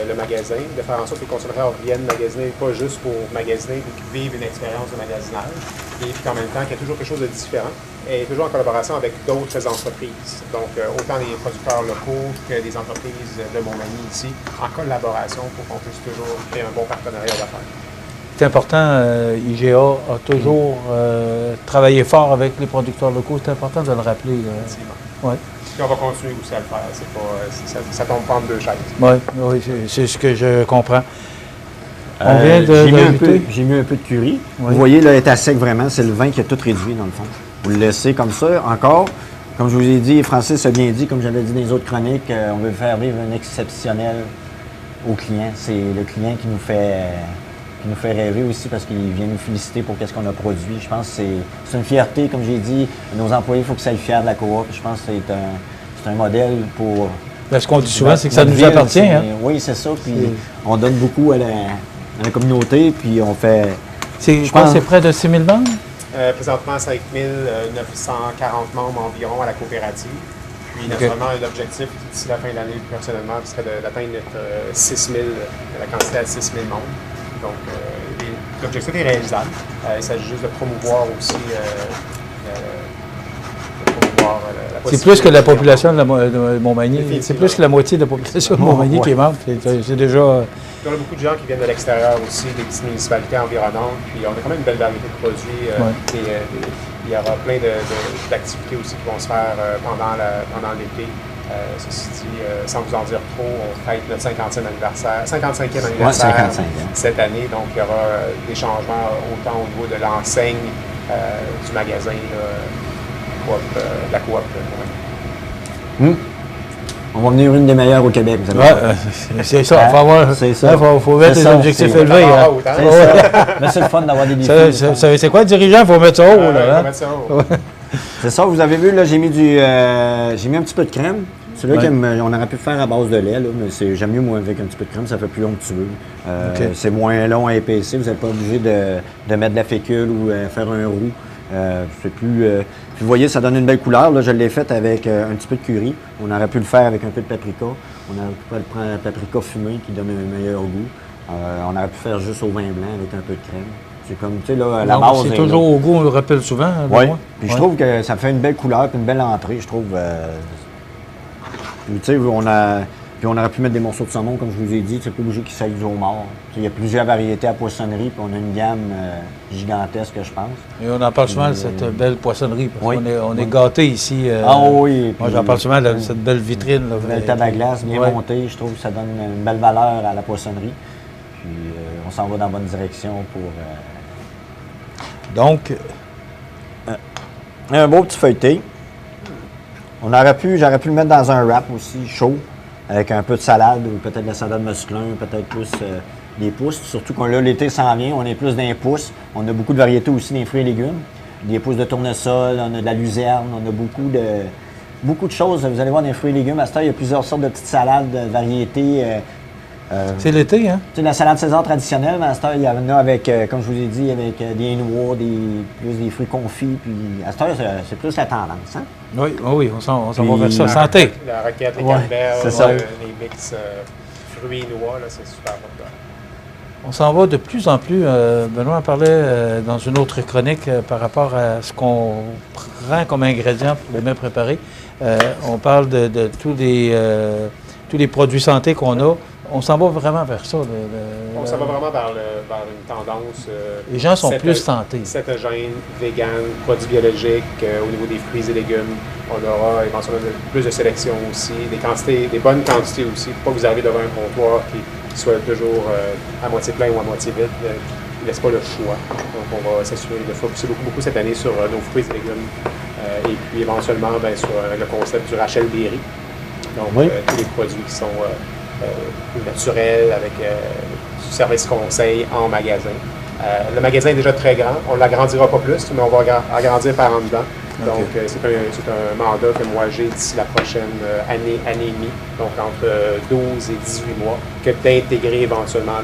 le magasin, de faire en sorte que les consommateurs viennent magasiner, pas juste pour magasiner, mais qu'ils vivent une expérience de magasinage. Et puis qu'en même temps, qu'il y a toujours quelque chose de différent et toujours en collaboration avec d'autres entreprises. Donc, autant des producteurs locaux que des entreprises de Montmagny ici, en collaboration pour qu'on puisse toujours créer un bon partenariat d'affaires. C'est important, IGA a toujours travaillé fort avec les producteurs locaux. C'est important de le rappeler. Ouais. Puis on va continuer aussi à le faire. Ça tombe pas en 2 chaises. Oui, c'est ce que je comprends. J'ai mis un peu de curry. Vous voyez, là, il est à sec vraiment. C'est le vin qui a tout réduit, dans le fond. Vous le laissez comme ça. Encore, comme je vous ai dit, Francis a bien dit, comme j'avais dit dans les autres chroniques, on veut faire vivre un exceptionnel au client. C'est le client qui nous fait rêver aussi parce qu'il vient nous féliciter pour ce qu'on a produit. Je pense que c'est une fierté, comme j'ai dit. Nos employés, il faut qu'ils soient fiers de la coop. Je pense que c'est un modèle pour... Ce qu'on dit souvent, c'est que ça nous appartient. Hein? Oui, c'est ça. Puis on donne beaucoup à la communauté, puis on fait... Je pense que c'est près de 6 000 membres? Présentement, 5 940 membres environ à la coopérative. Puis naturellement, l'objectif d'ici la fin de l'année, personnellement, serait d'atteindre notre 6 000, la quantité à 6 000 membres. Donc, l'objectif est réalisable. Il s'agit juste de promouvoir aussi la c'est plus que la population de Montmagny. C'est plus que la moitié de la population de Montmagny qui est membre. C'est déjà... Il y a beaucoup de gens qui viennent de l'extérieur aussi, des petites municipalités environnantes. Puis on a quand même une belle variété de produits. Il y aura plein d'activités aussi qui vont se faire pendant l'été. Ceci dit, sans vous en dire trop, on fête notre 55e anniversaire cette année. Donc, il y aura des changements autant au niveau de l'enseigne du magasin, la coop. On va venir une des meilleures au Québec, vous allez c'est ça. Il faut mettre des objectifs élevés. Mais c'est le fun d'avoir des défis. C'est quoi le dirigeant? Il faut mettre ça haut. Là, c'est ça, vous avez vu, là, j'ai mis un petit peu de crème. Celui-là, on aurait pu faire à base de lait, là, mais j'aime mieux moi avec un petit peu de crème, ça fait plus long que tu veux. C'est moins long à épaisser, vous n'êtes pas obligé de mettre de la fécule ou faire un roux. C'est plus. Puis vous voyez, ça donne une belle couleur. Là, je l'ai fait avec un petit peu de curry. On aurait pu le faire avec un peu de paprika. On aurait pu prendre un paprika fumé qui donne un meilleur goût. On aurait pu faire juste au vin blanc avec un peu de crème. C'est comme, tu sais, là, la base. C'est toujours au goût, on le rappelle souvent. Oui. Puis je trouve que ça fait une belle couleur et une belle entrée, je trouve. Puis, tu sais, on aurait pu mettre des morceaux de saumon, comme je vous ai dit. C'est pas obligé qu'ils s'aillent du homard. Il y a plusieurs variétés à poissonnerie, puis on a une gamme gigantesque, je pense. Et on en parle souvent de cette belle poissonnerie, parce qu'on est gâtés ici. Oui. Moi, j'en parle souvent de cette belle vitrine. Une belle table à glace, bien montée. Je trouve que ça donne une belle valeur à la poissonnerie. Puis on s'en va dans la bonne direction pour... Donc... un beau petit feuilleté. J'aurais pu le mettre dans un wrap aussi, chaud, avec un peu de salade, ou peut-être de la salade musclin, peut-être plus des pousses. Surtout qu'on là, l'été s'en vient, on est plus d'un pouce. On a beaucoup de variétés aussi des fruits et légumes. Des pousses de tournesol, on a de la luzerne, on a beaucoup de choses. Vous allez voir des fruits et légumes. À ce temps, il y a plusieurs sortes de petites salades, de variétés. C'est l'été, hein? Tu sais, la salade César traditionnelle, mais à ce temps, il y en a avec, comme je vous ai dit, avec des noix, plus des fruits confits. Puis à ce temps, c'est plus la tendance, hein? Oui, on s'en va vers ça. Santé! La roquette, les canneberges, les mix fruits et noix, là, c'est super bon. On s'en va de plus en plus. Benoît en parlait dans une autre chronique par rapport à ce qu'on prend comme ingrédient pour les mets préparés. On parle de tous les produits santé qu'on a. On s'en va vraiment vers ça. On s'en va vraiment vers une tendance. Les gens sont plus santé. Cétogène, vegan, produits biologiques, au niveau des fruits et légumes. On aura éventuellement plus de sélection aussi, des bonnes quantités aussi, pour pas que vous arriviez devant un comptoir qui soit toujours à moitié plein ou à moitié vide, qui ne laisse pas le choix. Donc on va s'assurer de focuser beaucoup cette année sur nos fruits et légumes. Et puis éventuellement sur le concept du Rachel Berry. Donc tous les produits qui sont naturels avec du service conseil en magasin. Le magasin est déjà très grand. On ne l'agrandira pas plus, mais on va agrandir par en dedans. Donc, c'est un mandat que moi j'ai d'ici la prochaine année et demie, donc entre 12 et 18 mois, que d'intégrer éventuellement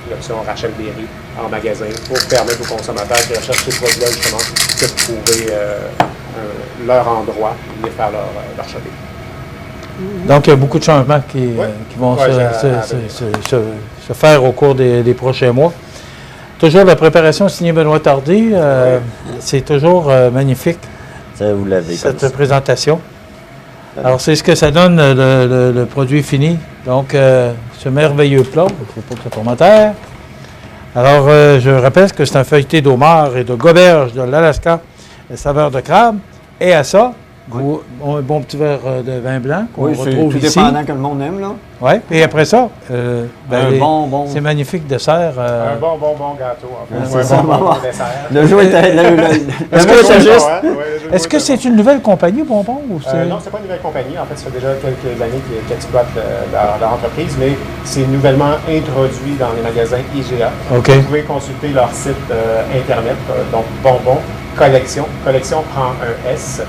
l'option Rachel Berry en magasin pour permettre aux consommateurs qui recherchent ces produits-là justement de trouver leur endroit et de faire leur shopping. Donc, il y a beaucoup de changements qui vont se faire au cours des prochains mois. Toujours la préparation signée Benoît Tardy. C'est toujours magnifique. Ça, vous l'avez. Cette présentation. Alors, c'est ce que ça donne, le produit fini. Donc, ce merveilleux plat. Il ne faut pas que ça tombe à terre. Alors, je rappelle que c'est un feuilleté d'homard et de goberge de l'Alaska, saveur de crabe. Et à ça, un bon petit verre de vin blanc qu'on retrouve ici. C'est tout dépendant que le monde aime, là. Oui, et après ça, c'est magnifique dessert. Un bon gâteau, en fait. Un bon dessert. Le jeu était... Est-ce que c'est une nouvelle compagnie, Bonbon? Non, c'est pas une nouvelle compagnie. En fait, ça fait déjà quelques années qu'ils exploitent leur entreprise, mais c'est nouvellement introduit dans les magasins IGA. Okay. Vous pouvez consulter leur site Internet, donc Bonbon Collection. Collection prend un S.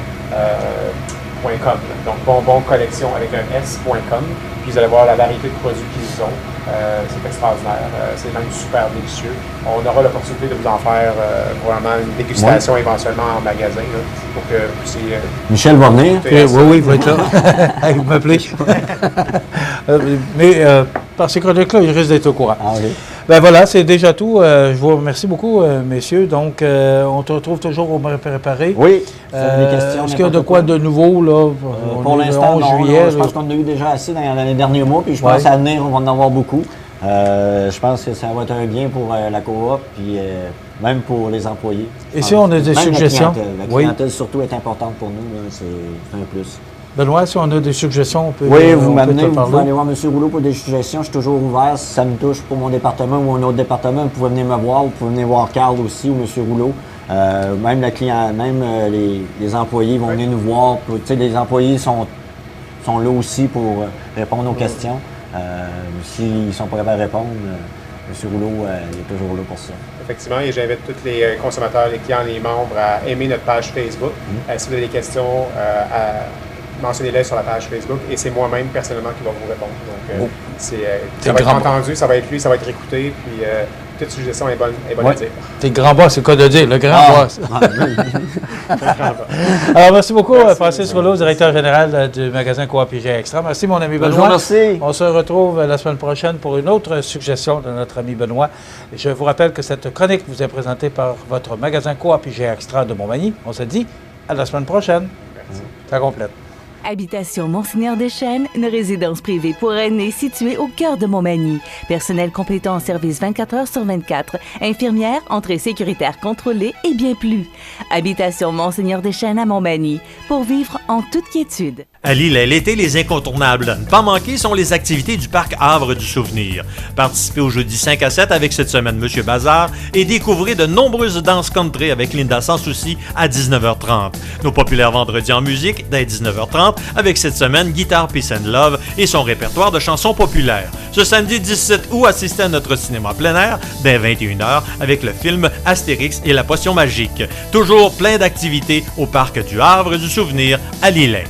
.com. Donc, bonbon collection avec un S.com. Puis vous allez voir la variété de produits qu'ils ont. C'est extraordinaire. C'est même super délicieux. On aura l'opportunité de vous en faire probablement une dégustation éventuellement en magasin. Là, pour que vous puissiez. Michel va venir. Oui, il va être là. Vous m'appelez. Mais par ces chroniques-là, il risque d'être au courant. Ah, oui. Ben voilà, c'est déjà tout. Je vous remercie beaucoup, messieurs. Donc, on te retrouve toujours au préparé. Oui. Des questions, est-ce qu'il y a de quoi de nouveau, là? Pour l'instant, non. Juillet, Je pense qu'on en a eu déjà assez dans les derniers mois, puis je pense à venir, on va en avoir beaucoup. Je pense que ça va être un bien pour la coop, puis même pour les employés. Et si on a des suggestions? La clientèle surtout est importante pour nous, là, c'est un plus. Benoît, si on a des suggestions, on peut. Oui, vous m'amenez, vous pouvez aller voir M. Rouleau pour des suggestions. Je suis toujours ouvert. Si ça me touche pour mon département ou un autre département, vous pouvez venir me voir. Vous pouvez venir voir Carl aussi ou M. Rouleau. Même la client, même les employés vont venir nous voir. Les employés sont là aussi pour répondre aux questions. S'ils ne sont pas capables de répondre, M. Rouleau il est toujours là pour ça. Effectivement, et j'invite tous les consommateurs, les clients, les membres à aimer notre page Facebook. Si vous avez des questions, mentionnez-les sur la page Facebook et c'est moi-même personnellement qui va vous répondre. Donc, ça va être entendu, ça va être lu, ça va être écouté, puis toute suggestion est bonne à dire. T'es le grand boss, c'est le cas de dire, le grand boss. Alors, merci beaucoup, Francis Rouleau, directeur général du magasin Coop IGA Extra. Merci, mon ami Benoît. Merci. On se retrouve la semaine prochaine pour une autre suggestion de notre ami Benoît. Et je vous rappelle que cette chronique vous est présentée par votre magasin Coop IGA Extra de Montmagny. On se dit à la semaine prochaine. Merci. Ça complète. Habitation Monseigneur Deschênes, une résidence privée pour aînés située au cœur de Montmagny. Personnel complétant en service 24 heures sur 24. Infirmière, entrée sécuritaire contrôlée et bien plus. Habitation Monseigneur Deschênes à Montmagny, pour vivre en toute quiétude. À Lillet, l'été, les incontournables à ne pas manquer sont les activités du parc Havre du Souvenir. Participez au jeudi 5 à 7 avec cette semaine Monsieur Bazar et découvrez de nombreuses danses country avec Linda Sans Souci à 19h30. Nos populaires vendredis en musique dès 19h30 avec cette semaine Guitare Peace and Love et son répertoire de chansons populaires. Ce samedi 17 août, assistez à notre cinéma plein air dès 21h avec le film Astérix et la potion magique. Toujours plein d'activités au parc du Havre du Souvenir à Lillet.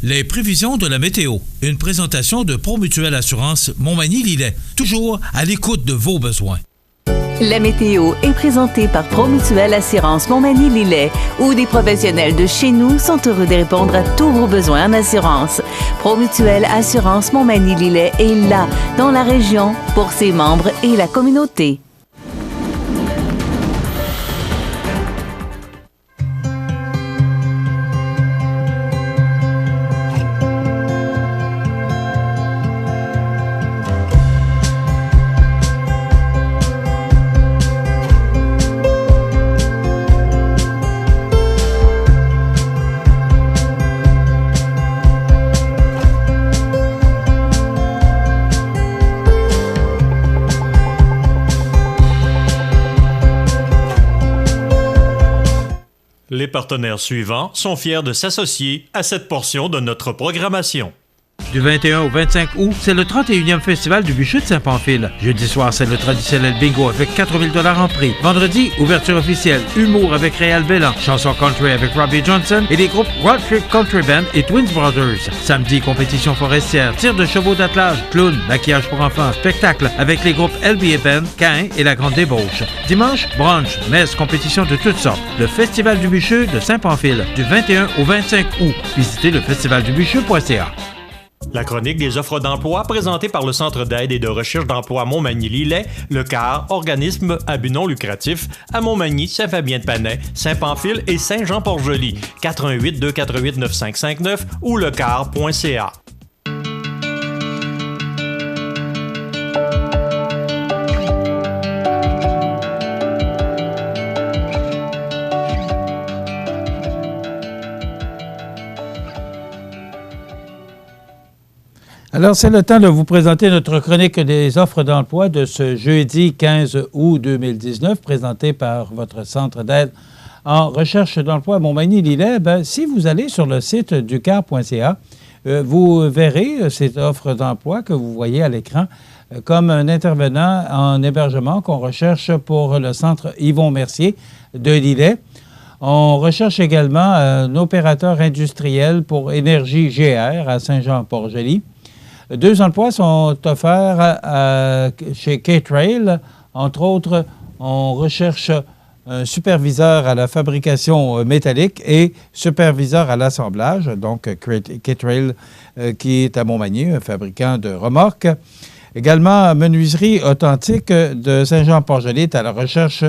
Les prévisions de la météo. Une présentation de Promutuelle Assurance Montmagny-Lillet. Toujours à l'écoute de vos besoins. La météo est présentée par Promutuelle Assurance Montmagny-Lillet, où des professionnels de chez nous sont heureux de répondre à tous vos besoins en assurance. Promutuelle Assurance Montmagny-Lillet est là, dans la région, pour ses membres et la communauté. Les partenaires suivants sont fiers de s'associer à cette portion de notre programmation. Du 21 au 25 août, c'est le 31e festival du bûcher de Saint-Pamphile. Jeudi soir, c'est le traditionnel bingo avec 4000 $ en prix. Vendredi, ouverture officielle, humour avec Réal Bellan, chanson country avec Robbie Johnson et les groupes Road Trip Country Band et Twins Brothers. Samedi, compétition forestière, tir de chevaux d'attelage, clown, maquillage pour enfants, spectacle avec les groupes LBA Band, Cain et La Grande Débauche. Dimanche, brunch, messe, compétition de toutes sortes. Le Festival du bûcher de Saint-Pamphile, du 21 au 25 août. Visitez le festivaldubucher.ca. La chronique des offres d'emploi présentée par le Centre d'aide et de recherche d'emploi Montmagny-Lillet, le CAR, organisme à but non lucratif, à Montmagny, Saint-Fabien-de-Panay, Saint-Pamphile et Saint-Jean-Port-Joli, 418-248-9559 ou lecar.ca. Alors, c'est le temps de vous présenter notre chronique des offres d'emploi de ce jeudi 15 août 2019, présentée par votre Centre d'aide en recherche d'emploi à Montmagny-Lillet. Si vous allez sur le site du car.ca, vous verrez cette offre d'emploi que vous voyez à l'écran comme un intervenant en hébergement qu'on recherche pour le Centre Yvon Mercier de Lillet. On recherche également un opérateur industriel pour Énergie GR à Saint-Jean-Port-Joli. 2 emplois sont offerts chez K-Trail. Entre autres, on recherche un superviseur à la fabrication métallique et superviseur à l'assemblage, donc K-Trail qui est à Montmagny, un fabricant de remorques. Également, Menuiserie Authentique de Saint-Jean-Port-Joli est à la recherche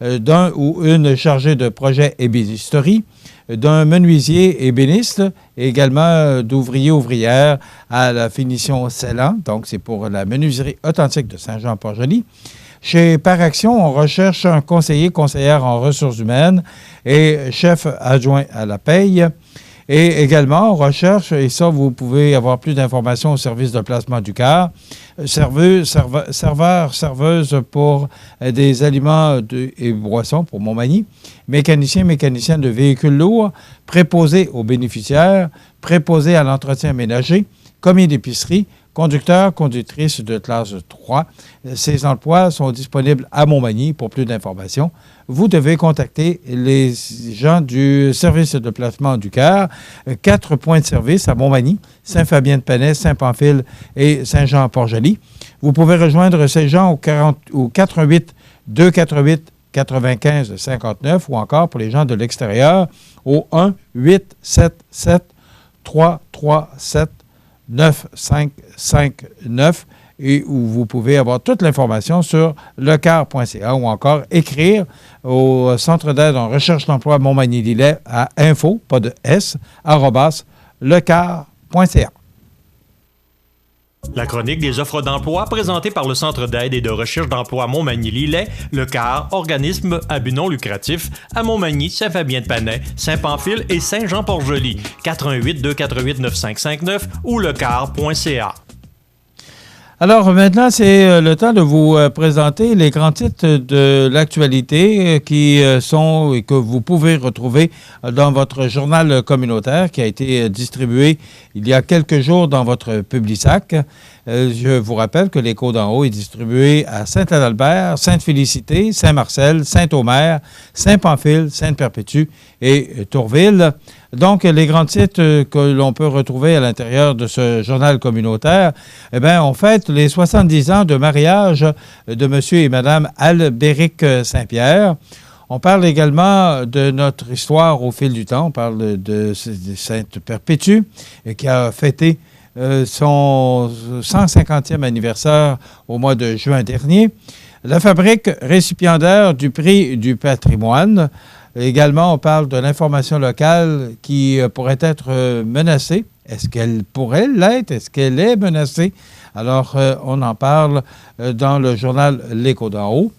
d'un ou une chargée de projet ébénisterie, d'un menuisier ébéniste et également d'ouvriers-ouvrières à la finition scellant. Donc, c'est pour la Menuiserie Authentique de Saint-Jean-Port-Joli. Chez Paraction, on recherche un conseillère en ressources humaines et chef adjoint à la paye. Et également, on recherche, et ça, vous pouvez avoir plus d'informations au service de placement du CAR, serveurs, serveuses pour des aliments et boissons pour Montmagny, mécanicienne de véhicules lourds, préposé aux bénéficiaires, préposé à l'entretien ménager, commis d'épicerie, conducteur, conductrice de classe 3. Ces emplois sont disponibles à Montmagny. Pour plus d'informations, vous devez contacter les gens du service de placement du CAR. 4 points de service à Montmagny, Saint-Fabien-de-Panay, Saint-Pamphile et Saint-Jean-Port-Joli. Vous pouvez rejoindre ces gens au 88 248 95 59 ou encore pour les gens de l'extérieur au 1 877 337 9559 et où vous pouvez avoir toute l'information sur lecar.ca ou encore écrire au Centre d'aide en recherche d'emploi Montmagny-Lillet à info, pas de S, @lecar.ca. La chronique des offres d'emploi présentée par le Centre d'aide et de recherche d'emploi Montmagny-Lillet, le CAR, organisme à but non lucratif, à Montmagny, Saint-Fabien-de-Panay, Saint-Pamphile et Saint-Jean-Port-Joli, 418 248 9559 ou lecar.ca. Alors maintenant, c'est le temps de vous présenter les grands titres de l'actualité qui sont et que vous pouvez retrouver dans votre journal communautaire qui a été distribué il y a quelques jours dans votre Publisac. Je vous rappelle que l'Écho d'en haut est distribué à Saint-Adalbert, Sainte-Félicité, Saint-Marcel, Saint-Omer, Saint-Pamphile, Sainte-Perpétue et Tourville. Donc, les grands titres que l'on peut retrouver à l'intérieur de ce journal communautaire, eh bien, on fête les 70 ans de mariage de M. et Mme Albéric Saint-Pierre. On parle également de notre histoire au fil du temps. On parle de Sainte-Perpétue qui a fêté son 150e anniversaire au mois de juin dernier. La fabrique récipiendaire du prix du patrimoine. Également, on parle de l'information locale qui pourrait être menacée. Est-ce qu'elle pourrait l'être? Est-ce qu'elle est menacée? Alors, on en parle dans le journal L'Écho d'en haut.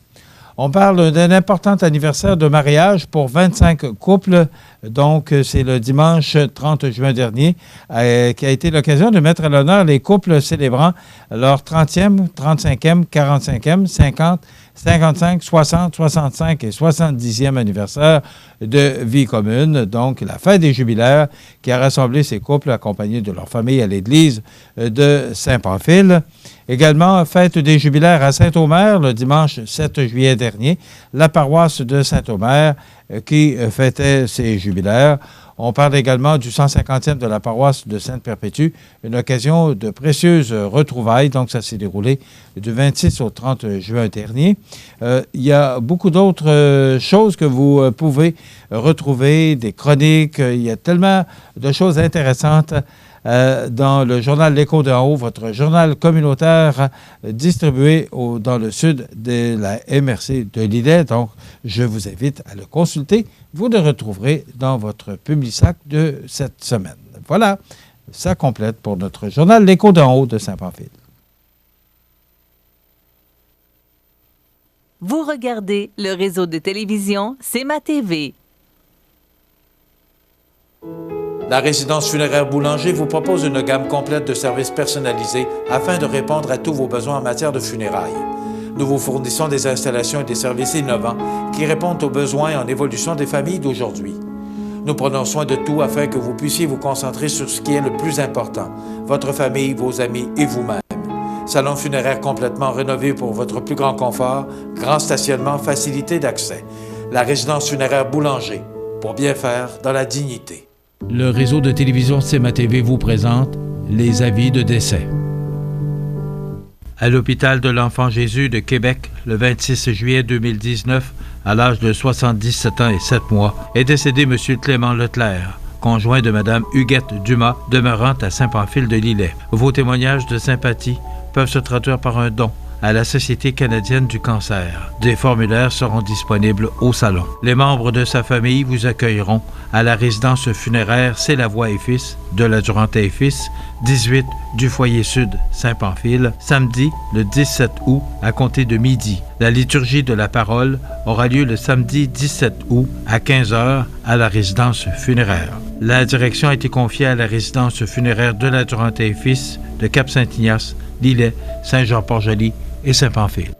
On parle d'un important anniversaire de mariage pour 25 couples. Donc, c'est le dimanche 30 juin dernier qui a été l'occasion de mettre à l'honneur les couples célébrant leur 30e, 35e, 45e, 50, 55, 60, 65 et 70e anniversaire de vie commune. Donc, la fête des jubilaires qui a rassemblé ces couples accompagnés de leur famille à l'église de Saint-Pamphile. Également, fête des jubilaires à Saint-Omer le dimanche 7 juillet dernier. La paroisse de Saint-Omer qui fêtait ses jubilaires. On parle également du 150e de la paroisse de Sainte-Perpétue, une occasion de précieuses retrouvailles. Donc, ça s'est déroulé du 26 au 30 juin dernier. Il y a beaucoup d'autres choses que vous pouvez retrouver, des chroniques. Il y a tellement de choses intéressantes dans le journal L'Écho d'en haut, votre journal communautaire distribué dans le sud de la MRC de Lillet. Donc, je vous invite à le consulter. Vous le retrouverez dans votre Publisac de cette semaine. Voilà, ça complète pour notre journal L'Écho d'en haut de Saint-Pamphile. Vous regardez le réseau de télévision C'est ma TV. La résidence funéraire Boulanger vous propose une gamme complète de services personnalisés afin de répondre à tous vos besoins en matière de funérailles. Nous vous fournissons des installations et des services innovants qui répondent aux besoins en évolution des familles d'aujourd'hui. Nous prenons soin de tout afin que vous puissiez vous concentrer sur ce qui est le plus important, votre famille, vos amis et vous-même. Salon funéraire complètement rénové pour votre plus grand confort, grand stationnement, facilité d'accès. La résidence funéraire Boulanger, pour bien faire dans la dignité. Le réseau de télévision C'est ma TV vous présente les avis de décès. À l'hôpital de l'Enfant Jésus de Québec, le 26 juillet 2019, à l'âge de 77 ans et 7 mois, est décédé M. Clément Leclerc, conjoint de Mme Huguette Dumas, demeurant à Saint-Pamphile de Lillet. Vos témoignages de sympathie peuvent se traduire par un don à la Société canadienne du cancer. Des formulaires seront disponibles au salon. Les membres de sa famille vous accueilleront à la résidence funéraire C'est la Voix et Fils de la Durantais et Fils, 18 du foyer sud Saint-Pamphile, samedi le 17 août à compter de midi. La liturgie de la parole aura lieu le samedi 17 août à 15h à la résidence funéraire. La direction a été confiée à la résidence funéraire de la Durantais et Fils de Cap-Saint-Ignace, Lillet, Saint-Jean-Port-Joli et Saint-Pamphile.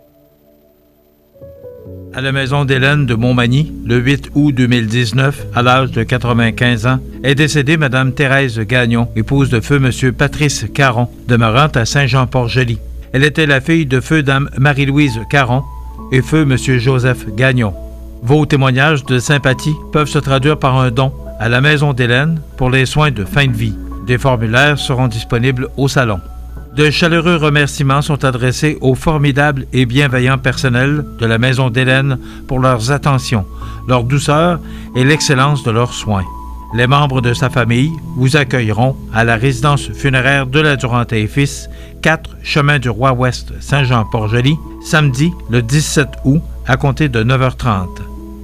À la maison d'Hélène de Montmagny, le 8 août 2019, à l'âge de 95 ans, est décédée Mme Thérèse Gagnon, épouse de feu M. Patrice Caron, demeurant à Saint-Jean-Port-Joli. Elle était la fille de feu Dame Marie-Louise Caron et feu M. Joseph Gagnon. Vos témoignages de sympathie peuvent se traduire par un don à la maison d'Hélène pour les soins de fin de vie. Des formulaires seront disponibles au salon. De chaleureux remerciements sont adressés au formidable et bienveillant personnel de la Maison d'Hélène pour leurs attentions, leur douceur et l'excellence de leurs soins. Les membres de sa famille vous accueilleront à la résidence funéraire de la Durantais et Fils, 4 chemin du Roi-Ouest, Saint-Jean-Port-Joli, samedi le 17 août à compter de 9h30.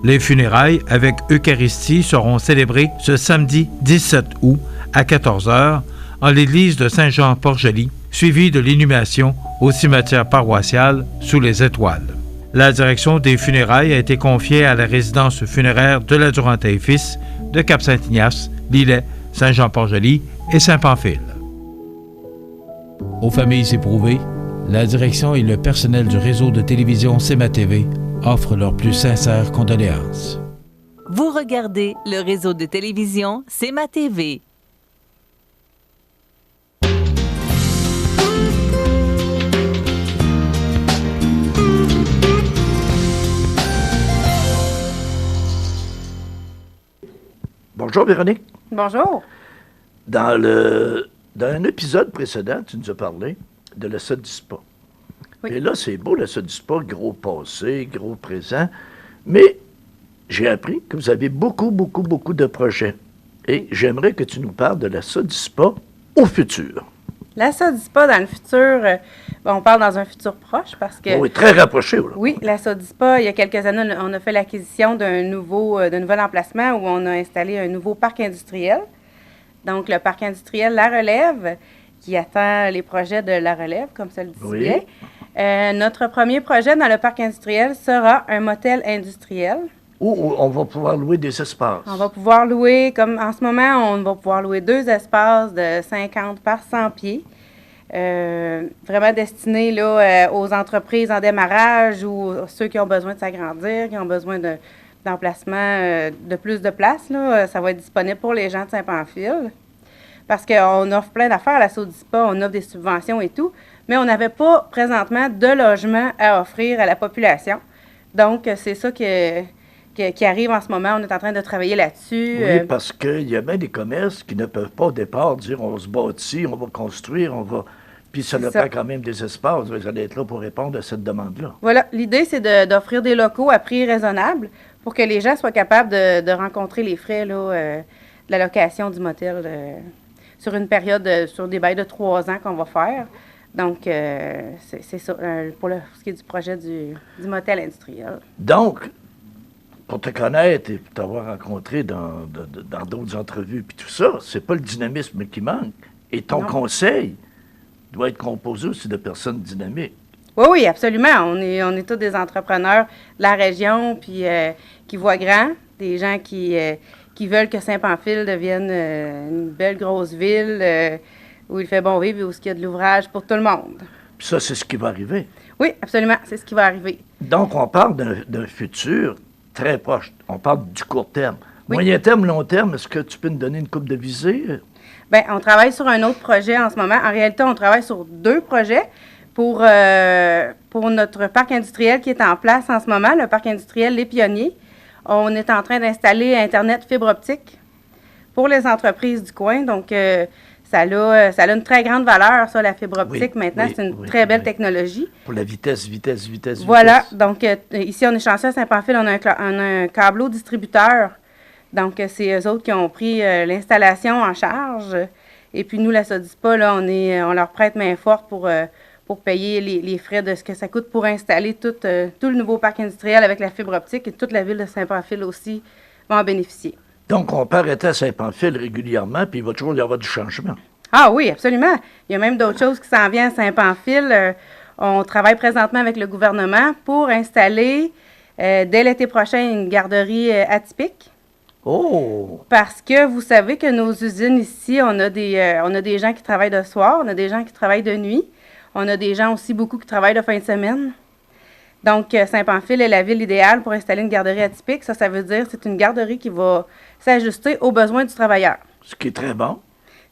Les funérailles avec Eucharistie seront célébrées ce samedi 17 août à 14h en l'église de Saint-Jean-Port-Joli, suivi de l'inhumation au cimetière paroissial sous les étoiles. La direction des funérailles a été confiée à la résidence funéraire de la Durantais et Fils de Cap-Saint-Ignace, Lillet, Saint-Jean-Port-Joli et Saint-Pamphile. Aux familles éprouvées, la direction et le personnel du réseau de télévision CMA-TV offrent leurs plus sincères condoléances. Vous regardez le réseau de télévision CMA-TV. Bonjour Véronique. Bonjour. Dans un épisode précédent, tu nous as parlé de la SODISPA. Oui. Et là, c'est beau, la SODISPA, gros passé, gros présent. Mais j'ai appris que vous avez beaucoup de projets. Et j'aimerais que tu nous parles de la SODISPA au futur. La SODISPA dans le futur, on parle dans un futur proche parce que... Oui, très rapproché. Là. Oui, la SODISPA, il y a quelques années, on a fait l'acquisition d'un nouvel emplacement où on a installé un nouveau parc industriel. Donc, le parc industriel La Relève, qui attend les projets de La Relève, comme ça le disait. Oui. Notre premier projet dans le parc industriel sera un motel industriel. Où on va pouvoir louer des espaces. On va pouvoir louer, comme en ce moment, on va pouvoir louer 2 espaces de 50 par 100 pieds. Vraiment destinés là, aux entreprises en démarrage ou ceux qui ont besoin de s'agrandir, qui ont besoin d'emplacement de plus de place. Là, ça va être disponible pour les gens de Saint-Pamphile. Parce qu'on offre plein d'affaires à la SODISPA, on offre des subventions et tout, mais on n'avait pas présentement de logement à offrir à la population. Donc, c'est ça qui arrive en ce moment. On est en train de travailler là-dessus. Oui, parce qu'il y a bien des commerces qui ne peuvent pas au départ dire on se bâtit, on va construire, on va... Puis ça prend quand même des espaces. Vous allez être là pour répondre à cette demande-là. Voilà. L'idée, c'est d'offrir des locaux à prix raisonnable pour que les gens soient capables de rencontrer les frais là, de la location du motel sur une période, sur des bails de 3 ans qu'on va faire. Donc, c'est ça pour ce qui est du projet du motel industriel. Donc, pour te connaître et pour t'avoir rencontré dans d'autres entrevues puis tout ça, c'est pas le dynamisme qui manque. Et ton conseil doit être composé aussi de personnes dynamiques. Oui, absolument. On est tous des entrepreneurs de la région puis qui voient grand, des gens qui veulent que Saint-Pamphile devienne une belle grosse ville où il fait bon vivre et où il y a de l'ouvrage pour tout le monde. Puis ça, c'est ce qui va arriver. Oui, absolument. C'est ce qui va arriver. Donc, on parle d'un futur très proche. On parle du court terme. Oui. Moyen terme, long terme, est-ce que tu peux nous donner une coupe de visée? Bien, on travaille sur un autre projet en ce moment. En réalité, on travaille sur 2 projets pour notre parc industriel qui est en place en ce moment, le parc industriel Les Pionniers. On est en train d'installer Internet fibre optique pour les entreprises du coin. Donc, ça a une très grande valeur, ça, la fibre optique. Maintenant, c'est une très belle technologie. Pour la vitesse. Voilà. Donc, ici, on est chanceux à Saint-Pamphile, on a un câbleau distributeur. Donc, c'est eux autres qui ont pris l'installation en charge. Et puis, nous, la SODISPA, là, on leur prête main forte pour pour payer les frais de ce que ça coûte pour installer tout le nouveau parc industriel avec la fibre optique, et toute la ville de Saint-Pamphile aussi va en bénéficier. Donc, on peut arrêter à Saint-Pamphile régulièrement, puis il va toujours y avoir du changement. Ah oui, absolument. Il y a même d'autres choses qui s'en viennent à Saint-Pamphile. On travaille présentement avec le gouvernement pour installer, dès l'été prochain, une garderie atypique. Oh! Parce que vous savez que nos usines ici, on a des gens qui travaillent de soir, on a des gens qui travaillent de nuit, on a des gens aussi beaucoup qui travaillent de fin de semaine. Donc, Saint-Pamphile est la ville idéale pour installer une garderie atypique. Ça veut dire que c'est une garderie qui va s'ajuster aux besoins du travailleur. Ce qui est très bon.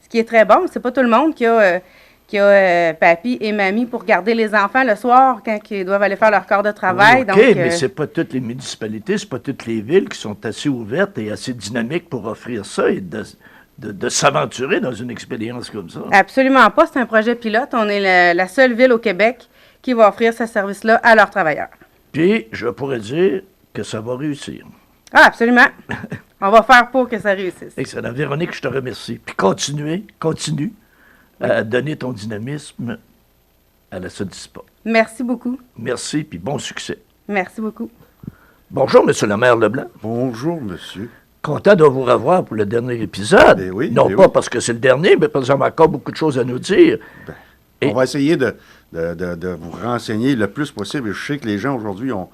Ce qui est très bon. C'est pas tout le monde qui a papy et mamie pour garder les enfants le soir quand ils doivent aller faire leur corps de travail. Oui, OK, donc, mais c'est pas toutes les municipalités, c'est pas toutes les villes qui sont assez ouvertes et assez dynamiques pour offrir ça et de s'aventurer dans une expérience comme ça. Absolument pas. C'est un projet pilote. On est la seule ville au Québec qui va offrir ce service-là à leurs travailleurs. Puis, je pourrais dire que ça va réussir. Ah, absolument. On va faire pour que ça réussisse. Excellent. Véronique, je te remercie. Puis continue à donner ton dynamisme à la Sodispa. Merci beaucoup. Merci, puis bon succès. Merci beaucoup. Bonjour, Monsieur le maire Leblanc. Bonjour, monsieur. Content de vous revoir pour le dernier épisode. Ben oui, non ben pas oui. parce que c'est le dernier, mais parce qu'on a encore beaucoup de choses à nous dire. On va essayer de vous renseigner le plus possible. Je sais que les gens aujourd'hui ont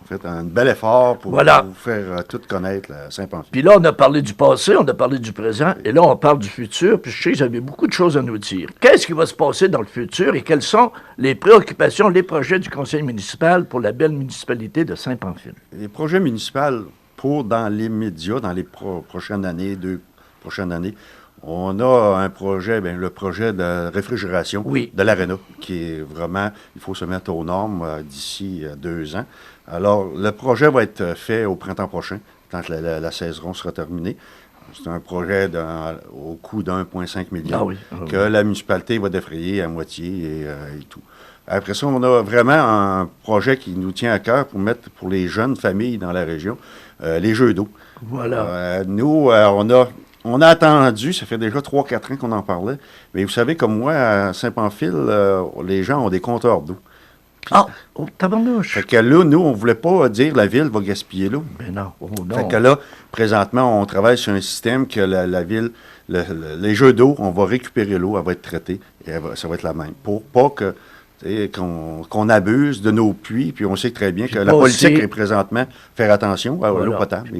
fait un bel effort pour vous faire tout connaître, la Saint-Pamphile. Puis là, on a parlé du passé, on a parlé du présent, et là, on parle du futur. Puis je sais que j'avais beaucoup de choses à nous dire. Qu'est-ce qui va se passer dans le futur et quelles sont les préoccupations, les projets du conseil municipal pour la belle municipalité de Saint-Pamphile? Les projets municipaux dans l'immédiat, dans les prochaines années, 2 prochaines années, on a un projet, le projet de réfrigération de l'aréna, qui est vraiment, il faut se mettre aux normes d'ici 2 ans. Alors, le projet va être fait au printemps prochain, quand la saison sera terminée. C'est un projet au coût d'1,5 million que la municipalité va défrayer à moitié et tout. Après ça, on a vraiment un projet qui nous tient à cœur pour mettre pour les jeunes familles dans la région, les jeux d'eau. Voilà. Nous, on a attendu, ça fait déjà 3-4 ans qu'on en parlait, mais vous savez, comme moi, à Saint-Pamphile, les gens ont des compteurs d'eau. Tabarnouche! Fait que là, nous, on ne voulait pas dire la ville va gaspiller l'eau. Mais non, non. Fait que là, présentement, on travaille sur un système que la ville, les jeux d'eau, on va récupérer l'eau, elle va être traitée, et ça va être la même. Pour pas que qu'on abuse de nos puits, puis on sait très bien que la politique est présentement faire attention à l'eau potable.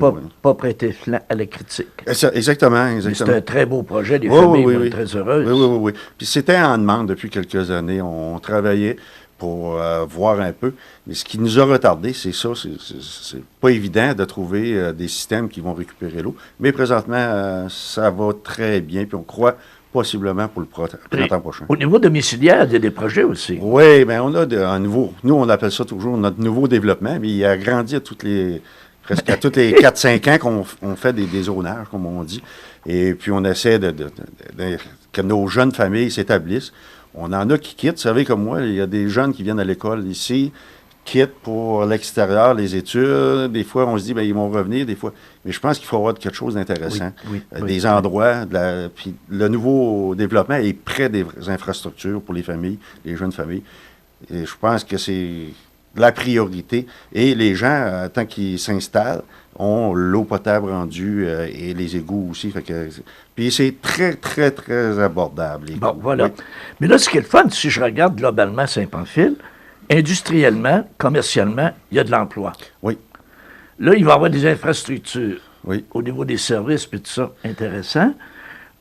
Pas prêter flanc à la critique. Exactement. C'est un très beau projet, les familles vont être très heureuses. Oui. Puis c'était en demande depuis quelques années. On travaillait pour voir un peu. Mais ce qui nous a retardé, c'est ça. C'est pas évident de trouver des systèmes qui vont récupérer l'eau. Mais présentement, ça va très bien, puis on croit possiblement pour le printemps prochain. Au niveau domiciliaire, il y a des projets aussi. Oui, bien, on a un nouveau... Nous, on appelle ça toujours notre nouveau développement, mais il a grandi presque à tous les 4-5 ans qu'on fait des zonages, comme on dit. Et puis, on essaie que nos jeunes familles s'établissent. On en a qui quittent. Vous savez, comme moi, il y a des jeunes qui viennent à l'école ici, quittent pour l'extérieur, les études. Des fois, on se dit, ils vont revenir, des fois. Mais je pense qu'il faut avoir quelque chose d'intéressant. Des endroits, puis le nouveau développement est près des infrastructures pour les familles, les jeunes familles. Et je pense que c'est la priorité. Et les gens, tant qu'ils s'installent, ont l'eau potable rendue et les égouts aussi. Puis c'est très, très, très abordable. Bon, voilà. Oui. Mais là, ce qui est le fun, si je regarde globalement Saint-Pamphile, industriellement, commercialement, il y a de l'emploi. Oui. Là, il va y avoir des infrastructures. Oui. Au niveau des services, puis tout ça, intéressant.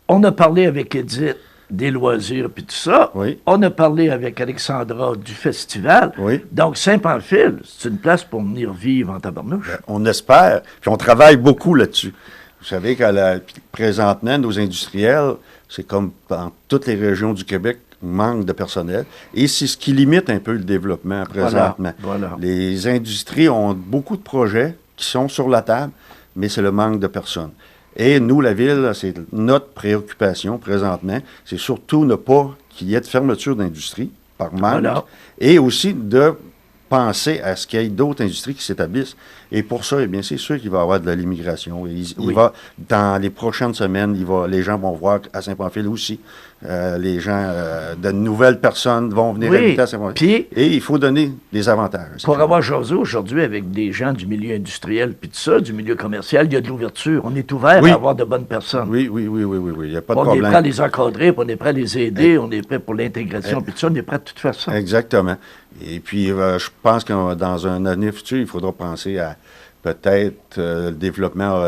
On a parlé avec Edith des loisirs, puis tout ça. Oui. On a parlé avec Alexandra du festival. Oui. Donc, Saint-Pamphile, c'est une place pour venir vivre en tabarnouche. On espère, puis on travaille beaucoup là-dessus. Vous savez que présentement, nos industriels, c'est comme dans toutes les régions du Québec, manque de personnel. Et c'est ce qui limite un peu le développement présentement. Voilà. Les industries ont beaucoup de projets qui sont sur la table, mais c'est le manque de personnes. Et nous, la Ville, c'est notre préoccupation présentement, c'est surtout ne pas qu'il y ait de fermeture d'industrie par manque, et aussi de penser à ce qu'il y ait d'autres industries qui s'établissent. Et pour ça, eh bien, c'est sûr qu'il va y avoir de l'immigration. Dans les prochaines semaines, les gens vont voir à Saint-Pamphile aussi. Les gens, de nouvelles personnes vont venir habiter à Saint-Pamphile. Et il faut donner des avantages. Pour avoir jasé aujourd'hui avec des gens du milieu industriel, puis tout ça, du milieu commercial, il y a de l'ouverture. On est ouvert à avoir de bonnes personnes. Oui. Il n'y a pas de on problème. On est prêt à les encadrer, puis on est prêt à les aider, on est prêt pour l'intégration, puis tout ça, on est prêt à tout faire ça. Exactement. Et puis, je pense que dans un avenir futur, il faudra penser à peut-être le développement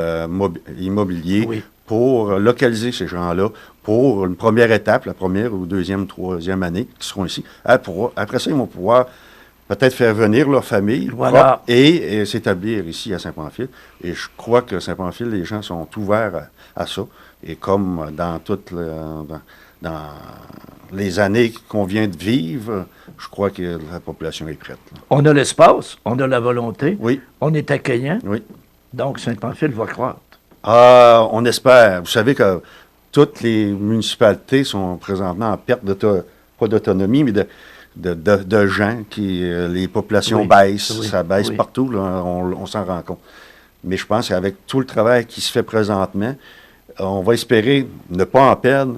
immobilier pour localiser ces gens-là pour une première étape, la première ou deuxième, troisième année qui seront ici. Après ça, ils vont pouvoir peut-être faire venir leur famille et s'établir ici à Saint-Pamphile. Et je crois que Saint-Pamphile, les gens sont ouverts à ça. Et comme dans toutes dans les années qu'on vient de vivre, je crois que la population est prête. Là. On a l'espace, on a la volonté, oui. On est accueillant, oui. Donc Saint-Pamphile va croître. On espère. Vous savez que toutes les municipalités sont présentement en perte pas d'autonomie, mais de gens, les populations baissent, ça baisse partout, là, on s'en rend compte. Mais je pense qu'avec tout le travail qui se fait présentement, on va espérer ne pas en perdre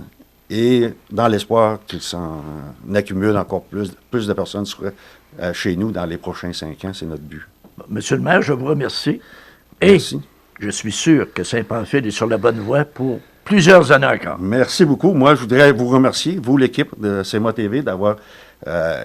et dans l'espoir qu'il s'en accumule encore plus de personnes chez nous dans les prochains 5 ans. C'est notre but. Monsieur le maire, je vous remercie. Et je suis sûr que Saint-Pamphile est sur la bonne voie pour plusieurs années encore. Merci beaucoup. Moi, je voudrais vous remercier, vous, l'équipe de CMA TV, d'avoir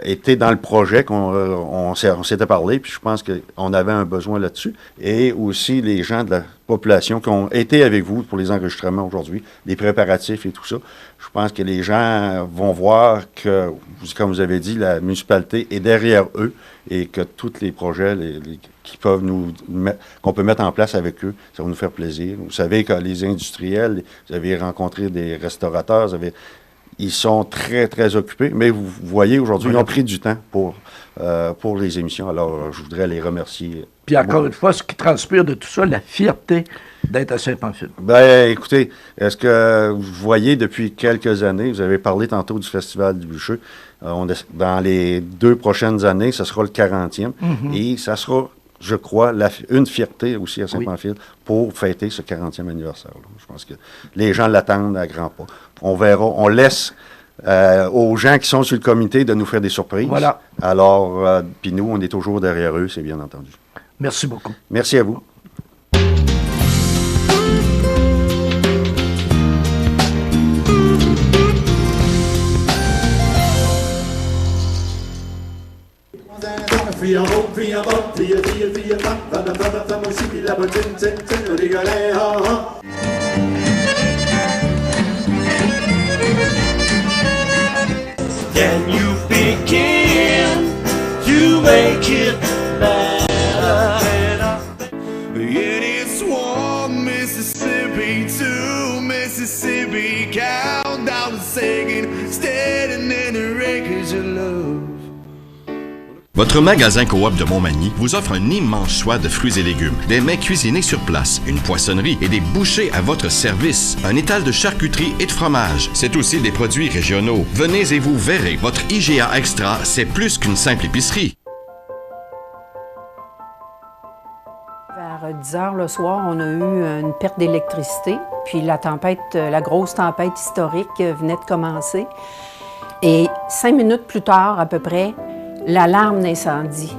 été dans le projet qu'on s'était parlé, puis je pense qu'on avait un besoin là-dessus. Et aussi les gens de la population qui ont été avec vous pour les enregistrements aujourd'hui, les préparatifs et tout ça. Je pense que les gens vont voir que, comme vous avez dit, la municipalité est derrière eux et que tous les projets qu'on peut mettre en place avec eux, ça va nous faire plaisir. Vous savez que les industriels, vous avez rencontré des restaurateurs, ils sont très, très occupés, mais vous voyez, aujourd'hui, ils ont pris du temps pour les émissions. Alors, je voudrais les remercier. Puis encore une fois, ce qui transpire de tout ça, la fierté d'être à Saint-Pamphile. Bien, écoutez, est-ce que vous voyez depuis quelques années, vous avez parlé tantôt du Festival du Bûcheux, dans les 2 prochaines années, ce sera le 40e, et ça sera, je crois, une fierté aussi à Saint-Pamphile pour fêter ce 40e anniversaire-là. Je pense que les gens l'attendent à grands pas. On verra, on laisse aux gens qui sont sur le comité de nous faire des surprises. Voilà. Alors, puis nous, on est toujours derrière eux, c'est bien entendu. Merci beaucoup. Merci à vous. Can you begin to make it better? It is warm Mississippi to Mississippi, countdown to singing, standing in the wreckage of love. Votre magasin Coop de Montmagny vous offre un immense choix de fruits et légumes, des mets cuisinés sur place, une poissonnerie et des bouchers à votre service, un étal de charcuterie et de fromage. C'est aussi des produits régionaux. Venez et vous verrez, votre IGA Extra, c'est plus qu'une simple épicerie. Vers 10 heures le soir, on a eu une perte d'électricité, puis la grosse tempête historique venait de commencer. Et 5 minutes plus tard, à peu près, l'alarme d'incendie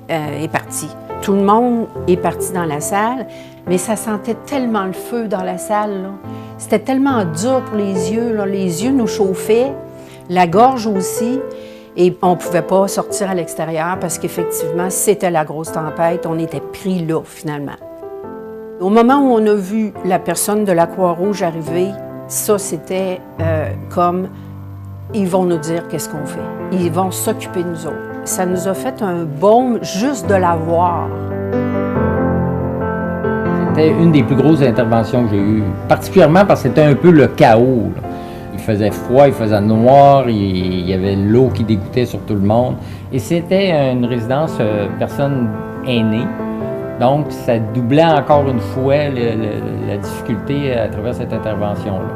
est partie. Tout le monde est parti dans la salle, mais ça sentait tellement le feu dans la salle, là. C'était tellement dur pour les yeux, là. Les yeux nous chauffaient, la gorge aussi, et on ne pouvait pas sortir à l'extérieur parce qu'effectivement, c'était la grosse tempête, on était pris là, finalement. Au moment où on a vu la personne de la Croix-Rouge arriver, ça, c'était comme... Ils vont nous dire qu'est-ce qu'on fait. Ils vont s'occuper de nous autres. Ça nous a fait un baume juste de la voir. C'était une des plus grosses interventions que j'ai eues, particulièrement parce que c'était un peu le chaos, là. Il faisait froid, il faisait noir, il y avait l'eau qui dégoûtait sur tout le monde. Et c'était une résidence personne aînée. Donc, ça doublait encore une fois la difficulté à travers cette intervention-là.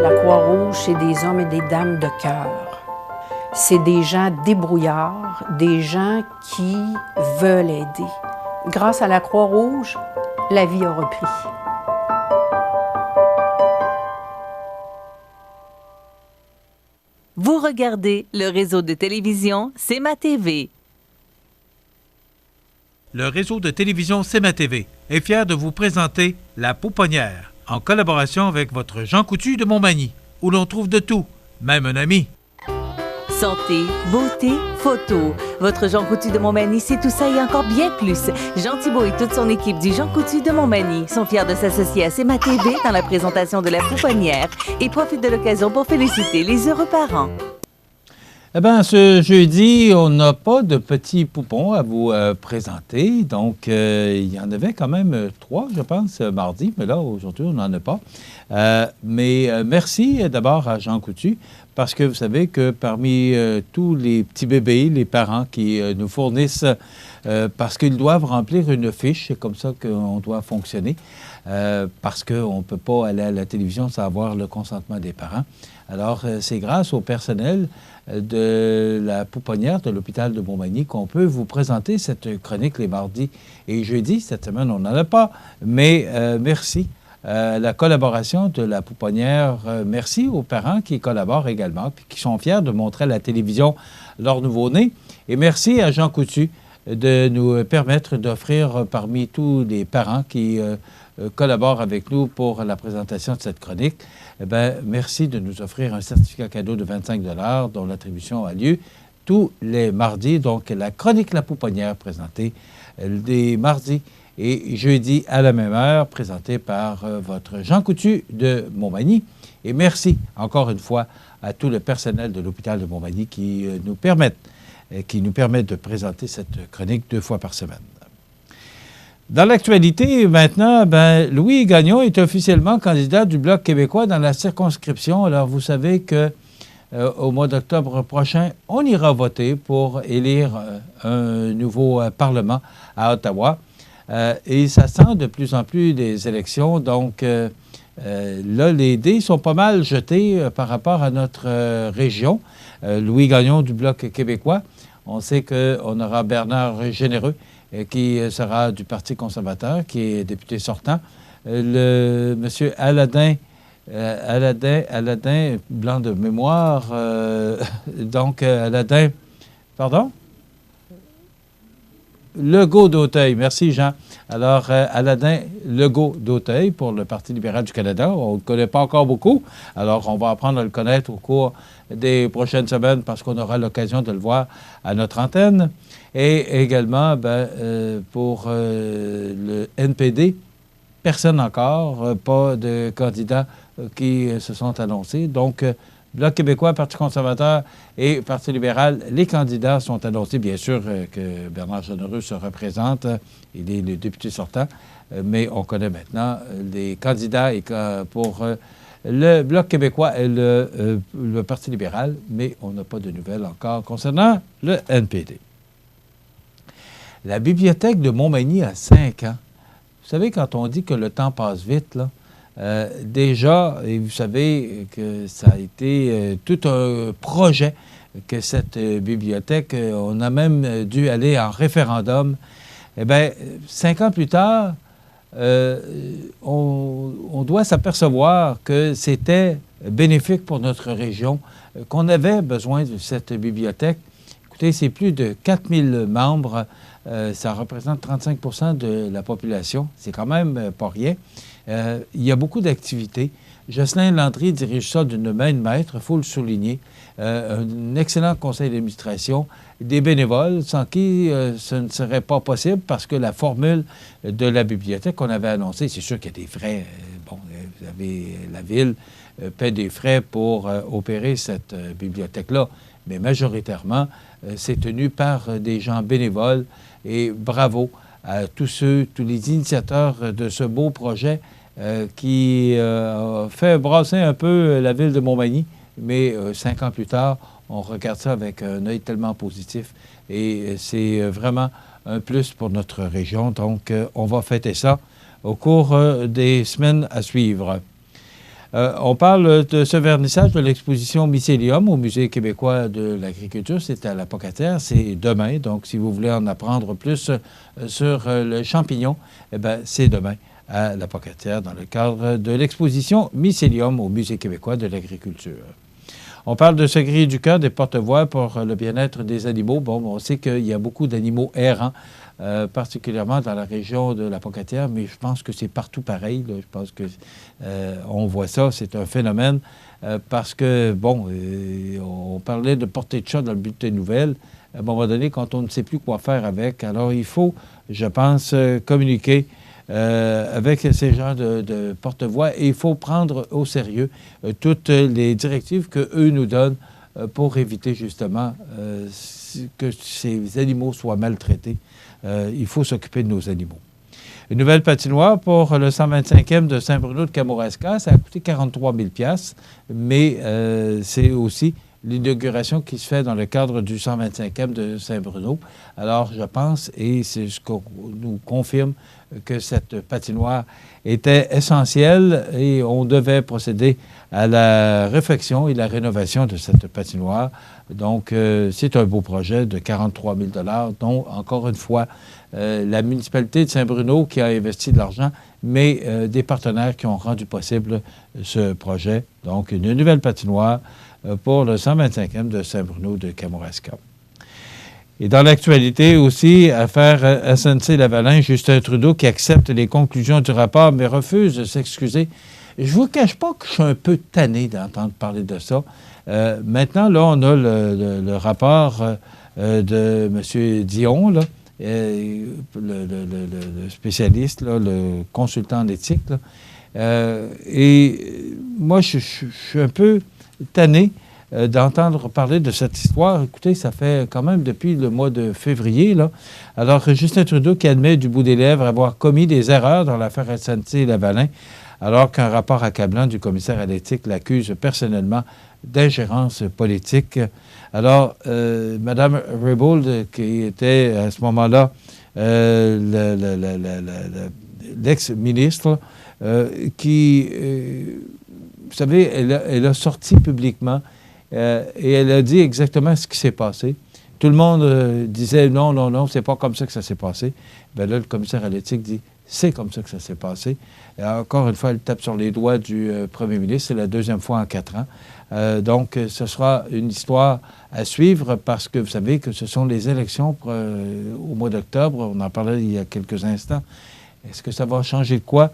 La Croix-Rouge, c'est des hommes et des dames de cœur. c'est des gens débrouillards, des gens qui veulent aider. Grâce à la Croix-Rouge, la vie a repris. Vous regardez le réseau de télévision C'est ma TV. Le réseau de télévision C'est ma TV est fier de vous présenter La Pouponnière, en collaboration avec votre Jean Coutu de Montmagny, où l'on trouve de tout, même un ami. Santé, beauté, photo. Votre Jean Coutu de Montmagny, c'est tout ça et encore bien plus. Jean Thibault et toute son équipe du Jean Coutu de Montmagny sont fiers de s'associer à C'est ma TV dans la présentation de La Pouponnière et profitent de l'occasion pour féliciter les heureux parents. Eh bien, ce jeudi, on n'a pas de petits poupons à vous présenter. Donc, il y en avait quand même 3, je pense, mardi. Mais là, aujourd'hui, on n'en a pas. Mais merci d'abord à Jean Coutu, parce que vous savez que parmi tous les petits bébés, les parents qui nous fournissent, parce qu'ils doivent remplir une fiche, c'est comme ça qu'on doit fonctionner, parce qu'on ne peut pas aller à la télévision sans avoir le consentement des parents. Alors, c'est grâce au personnel de la Pouponnière de l'hôpital de Montmagny qu'on peut vous présenter cette chronique les mardis et jeudis. Cette semaine, on n'en a pas, mais merci. La collaboration de la Pouponnière, merci aux parents qui collaborent également puis qui sont fiers de montrer à la télévision leur nouveau-né. Et merci à Jean Coutu de nous permettre d'offrir parmi tous les parents qui collaborent avec nous pour la présentation de cette chronique. Eh bien, merci de nous offrir un certificat cadeau de 25 $ dont l'attribution a lieu tous les mardis. Donc, la chronique La Pouponnière présentée les mardis et jeudi à la même heure, présentée par votre Jean Coutu de Montmagny. Et merci encore une fois à tout le personnel de l'hôpital de Montmagny qui nous permettent de présenter cette chronique 2 fois par semaine. Dans l'actualité, maintenant, Louis Gagnon est officiellement candidat du Bloc québécois dans la circonscription. Alors, vous savez que au mois d'octobre prochain, on ira voter pour élire un nouveau Parlement à Ottawa. Et ça sent de plus en plus des élections. Donc, là, les dés sont pas mal jetés par rapport à notre région. Louis Gagnon du Bloc québécois. On sait qu'on aura Bernard Généreux qui sera du Parti conservateur, qui est député sortant. Le monsieur Aladin, blanc de mémoire, donc Aladin, pardon? Legault d'Auteuil, merci Jean. Alors, Aladin Legault d'Auteuil pour le Parti libéral du Canada. On ne le connaît pas encore beaucoup, alors on va apprendre à le connaître au cours des prochaines semaines parce qu'on aura l'occasion de le voir à notre antenne. Et également, pour le NPD, personne encore, pas de candidats qui se sont annoncés. Donc, Bloc québécois, Parti conservateur et Parti libéral, les candidats sont annoncés. Bien sûr que Bernard Généreux se représente, il est le député sortant, mais on connaît maintenant les candidats pour le Bloc québécois et le Parti libéral, mais on n'a pas de nouvelles encore concernant le NPD. La bibliothèque de Montmagny a 5 ans. Vous savez, quand on dit que le temps passe vite, là, déjà, et vous savez que ça a été tout un projet que cette bibliothèque, on a même dû aller en référendum. Eh bien, 5 ans plus tard, on doit s'apercevoir que c'était bénéfique pour notre région, qu'on avait besoin de cette bibliothèque. Écoutez, c'est plus de 4000 membres. Ça représente 35 % de la population. C'est quand même pas rien. Il y a beaucoup d'activités. Jocelyn Landry dirige ça d'une main de maître, il faut le souligner. Un excellent conseil d'administration, des bénévoles sans qui ce ne serait pas possible parce que la formule de la bibliothèque qu'on avait annoncée, c'est sûr qu'il y a des frais. Vous avez la ville paie des frais pour opérer cette bibliothèque-là, mais majoritairement, c'est tenu par des gens bénévoles et bravo à tous les initiateurs de ce beau projet qui a fait brasser un peu la ville de Montmagny, mais 5 ans plus tard, on regarde ça avec un œil tellement positif et c'est vraiment un plus pour notre région. Donc, on va fêter ça au cours des semaines à suivre. On parle de ce vernissage de l'exposition Mycélium au Musée québécois de l'agriculture. C'est à la Pocatière. C'est demain. Donc, si vous voulez en apprendre plus sur le champignon, eh bien, c'est demain à la Pocatière dans le cadre de l'exposition Mycélium au Musée québécois de l'agriculture. On parle de ce grille du cœur des porte-voix pour le bien-être des animaux. Bon, on sait qu'il y a beaucoup d'animaux errants, particulièrement dans la région de la Pocatière, mais je pense que c'est partout pareil. Là. Je pense que on voit ça, c'est un phénomène parce que, bon, on parlait de portée de chat dans le bulletin de nouvelles. À un moment donné, quand on ne sait plus quoi faire avec, alors il faut, je pense, communiquer avec ces genres de porte-voix et il faut prendre au sérieux toutes les directives qu'eux nous donnent pour éviter justement que ces animaux soient maltraités. Il faut s'occuper de nos animaux. Une nouvelle patinoire pour le 125e de Saint-Bruno de Kamouraska, ça a coûté 43 000 $, mais c'est aussi l'inauguration qui se fait dans le cadre du 125e de Saint-Bruno. Alors, je pense, et c'est ce qu'on nous confirme, que cette patinoire était essentielle et on devait procéder à la réfection et la rénovation de cette patinoire. Donc, c'est un beau projet de 43 000 $, dont, encore une fois, la municipalité de Saint-Bruno qui a investi de l'argent, mais des partenaires qui ont rendu possible ce projet. Donc, une nouvelle patinoire pour le 125e de Saint-Bruno de Kamouraska. Et dans l'actualité aussi, affaire SNC-Lavalin, Justin Trudeau qui accepte les conclusions du rapport mais refuse de s'excuser. Je ne vous cache pas que je suis un peu tanné d'entendre parler de ça. Maintenant, là, on a le rapport de M. Dion, là, le spécialiste, là, le consultant en éthique. Là. Et moi, je suis un peu tanné d'entendre parler de cette histoire. Écoutez, ça fait quand même depuis le mois de février, là. Alors, Justin Trudeau qui admet du bout des lèvres avoir commis des erreurs dans l'affaire SNC-Lavalin, alors qu'un rapport accablant du commissaire à l'éthique l'accuse personnellement d'ingérence politique. Alors, Mme Raybould, qui était à ce moment-là l'ex-ministre, qui, vous savez, elle a sorti publiquement et elle a dit exactement ce qui s'est passé. Tout le monde disait non, c'est pas comme ça que ça s'est passé. Bien là, le commissaire à l'éthique dit c'est comme ça que ça s'est passé. Et encore une fois, elle tape sur les doigts du premier ministre. C'est la deuxième fois en 4 ans. Donc, ce sera une histoire à suivre parce que vous savez que ce sont les élections au mois d'octobre. On en parlait il y a quelques instants. Est-ce que ça va changer de quoi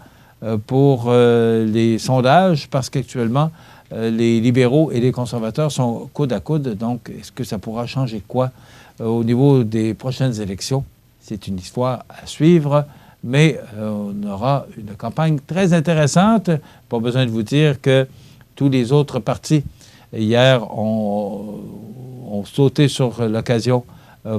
pour les sondages? Parce qu'actuellement, les libéraux et les conservateurs sont coude à coude. Donc, est-ce que ça pourra changer quoi au niveau des prochaines élections? C'est une histoire à suivre, mais on aura une campagne très intéressante. Pas besoin de vous dire que tous les autres partis, hier, ont sauté sur l'occasion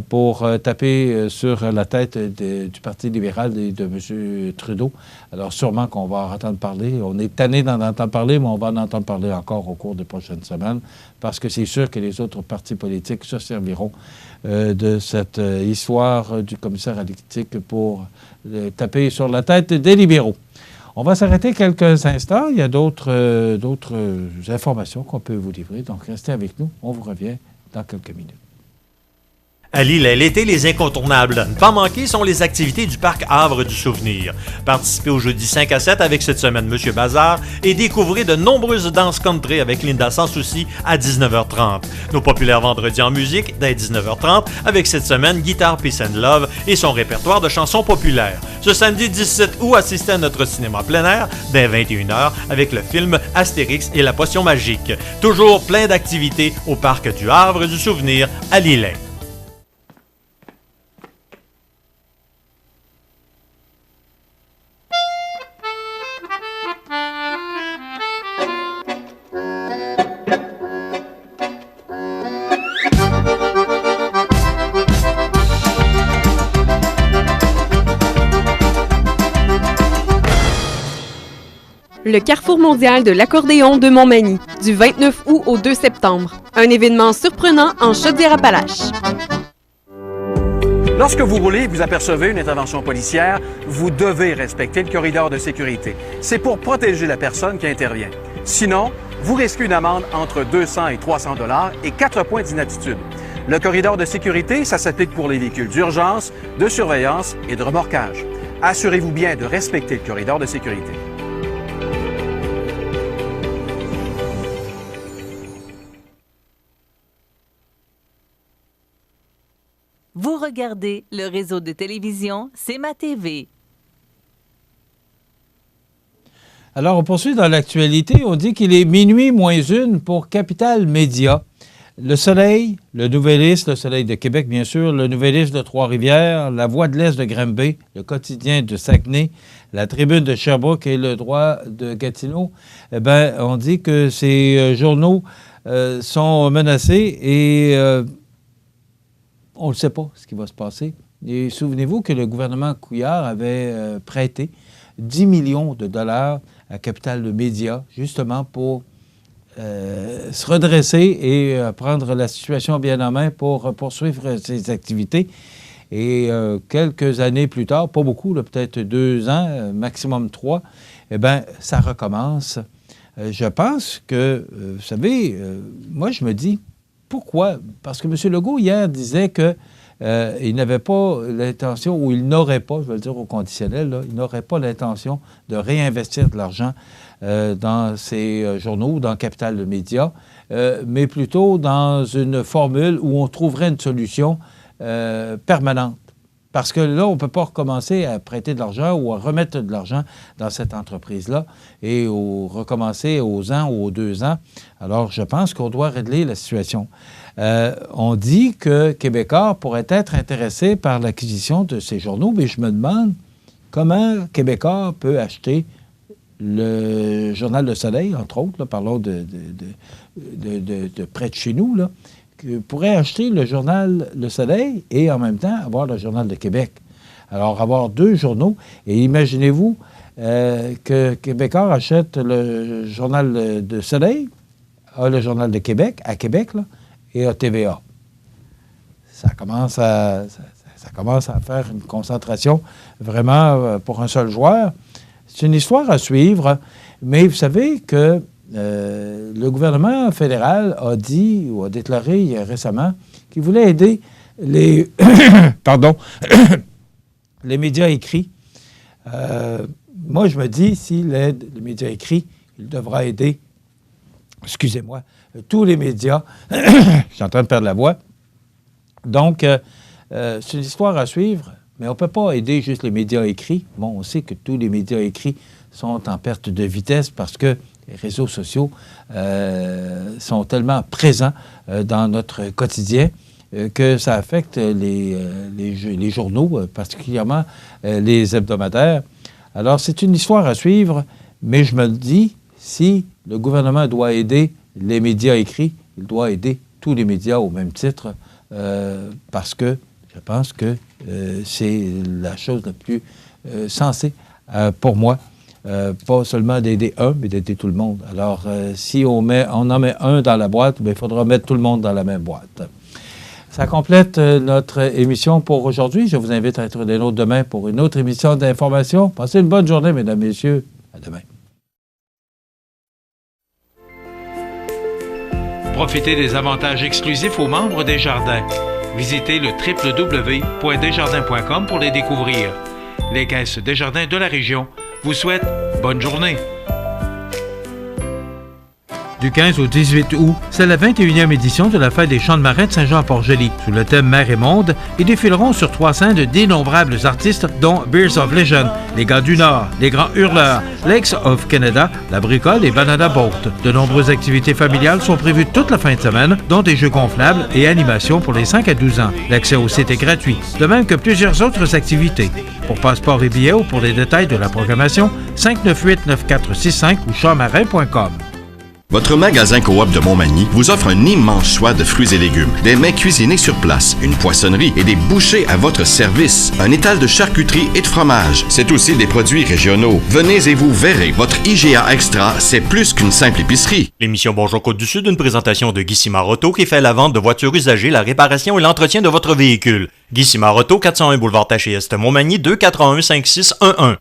pour taper sur la tête du Parti libéral et de M. Trudeau. Alors, sûrement qu'on va en entendre parler. On est tanné d'en entendre parler, mais on va en entendre parler encore au cours des prochaines semaines, parce que c'est sûr que les autres partis politiques se serviront de cette histoire du commissaire à l'éthique pour taper sur la tête des libéraux. On va s'arrêter quelques instants. Il y a d'autres informations qu'on peut vous livrer. Donc, restez avec nous. On vous revient dans quelques minutes. À Lillet, l'été, les incontournables à ne pas manquer sont les activités du Parc Havre du Souvenir. Participez au jeudi 5 à 7 avec cette semaine Monsieur Bazar et découvrez de nombreuses danses country avec Linda Sans Souci à 19h30. Nos populaires vendredis en musique dès 19h30 avec cette semaine Guitare Peace and Love et son répertoire de chansons populaires. Ce samedi 17 août, assistez à notre cinéma plein air dès 21h avec le film Astérix et la potion magique. Toujours plein d'activités au Parc du Havre du Souvenir à Lillet. Le Carrefour mondial de l'accordéon de Montmagny, du 29 août au 2 septembre. Un événement surprenant en Chaudière-Appalaches. Lorsque vous roulez et vous apercevez une intervention policière, vous devez respecter le corridor de sécurité. C'est pour protéger la personne qui intervient. Sinon, vous risquez une amende entre 200 et 300 $ et 4 points d'inaptitude. Le corridor de sécurité, ça s'applique pour les véhicules d'urgence, de surveillance et de remorquage. Assurez-vous bien de respecter le corridor de sécurité. Vous regardez le réseau de télévision C'est ma TV. Alors, on poursuit dans l'actualité. On dit qu'il est minuit moins une pour Capital Média. Le Soleil, le Nouvelliste, le Soleil de Québec, bien sûr, le Nouvelliste de Trois-Rivières, la Voix de l'Est de Granby, le Quotidien de Saguenay, la Tribune de Sherbrooke et le Droit de Gatineau, eh bien, on dit que ces journaux sont menacés et on ne sait pas ce qui va se passer. Et souvenez-vous que le gouvernement Couillard avait prêté 10 millions de dollars à Capital Média, justement pour se redresser et prendre la situation bien en main pour poursuivre ses activités. Et quelques années plus tard, pas beaucoup, là, peut-être 2 ans, maximum 3, eh bien, ça recommence. Je pense que, vous savez, moi, je me dis, pourquoi? Parce que M. Legault, hier, disait que il n'avait pas l'intention, ou il n'aurait pas, je vais le dire au conditionnel, là, il n'aurait pas l'intention de réinvestir de l'argent dans ces journaux, dans Capital Média, mais plutôt dans une formule où on trouverait une solution permanente. Parce que là, on ne peut pas recommencer à prêter de l'argent ou à remettre de l'argent dans cette entreprise-là et recommencer aux ans ou aux 2 ans. Alors, je pense qu'on doit régler la situation. On dit que Québécois pourrait être intéressé par l'acquisition de ces journaux, mais je me demande comment Québécois peut acheter le Journal Le Soleil, entre autres, là, parlons de près de chez nous, là, pourrait acheter le Journal Le Soleil et en même temps avoir le Journal de Québec. Alors, avoir 2 journaux, et imaginez-vous que Québécois achète le Journal de Soleil, a le Journal de Québec, à Québec, là, et à TVA. Ça commence à faire une concentration vraiment pour un seul joueur. C'est une histoire à suivre, mais vous savez que le gouvernement fédéral a dit ou a déclaré récemment qu'il voulait aider les les médias écrits. Moi, je me dis, s'il aide les médias écrits, il devra aider, tous les médias. Je suis en train de perdre la voix. Donc, c'est une histoire à suivre, mais on ne peut pas aider juste les médias écrits. Bon, on sait que tous les médias écrits sont en perte de vitesse parce que les réseaux sociaux sont tellement présents dans notre quotidien que ça affecte les journaux, particulièrement les hebdomadaires. Alors, c'est une histoire à suivre, mais je me dis, si le gouvernement doit aider les médias écrits, il doit aider tous les médias au même titre, parce que je pense que c'est la chose la plus sensée pour moi. Pas seulement d'aider un, mais d'aider tout le monde. Alors, si on en met un dans la boîte, il faudra mettre tout le monde dans la même boîte. Ça complète notre émission pour aujourd'hui. Je vous invite à être des nôtres demain pour une autre émission d'information. Passez une bonne journée, mesdames, messieurs. À demain. Profitez des avantages exclusifs aux membres des Jardins. Visitez le www.desjardins.com pour les découvrir. Les caisses Desjardins de la région vous souhaitent bonne journée. Du 15 au 18 août, c'est la 21e édition de la Fête des Chants de Marin de Saint-Jean-Port-Joli. Sous le thème Mer et Monde, ils défileront sur 3 scènes d'innombrables artistes dont Beers of Legend, Les Gars du Nord, Les Grands Hurleurs, Lakes of Canada, La Bricole et Banana Boat. De nombreuses activités familiales sont prévues toute la fin de semaine, dont des jeux gonflables et animations pour les 5 à 12 ans. L'accès au site est gratuit, de même que plusieurs autres activités. Pour passeport et billets ou pour les détails de la programmation, 598-9465 ou champmarin.com. Votre magasin Coop de Montmagny vous offre un immense choix de fruits et légumes, des mets cuisinés sur place, une poissonnerie et des bouchers à votre service, un étal de charcuterie et de fromage. C'est aussi des produits régionaux. Venez et vous verrez, votre IGA Extra, c'est plus qu'une simple épicerie. L'émission Bonjour Côte-du-Sud, une présentation de Guy Simard-Auto qui fait la vente de voitures usagées, la réparation et l'entretien de votre véhicule. Guy Simard-Auto, 401 boulevard Taché-Est, Montmagny, 281-5611.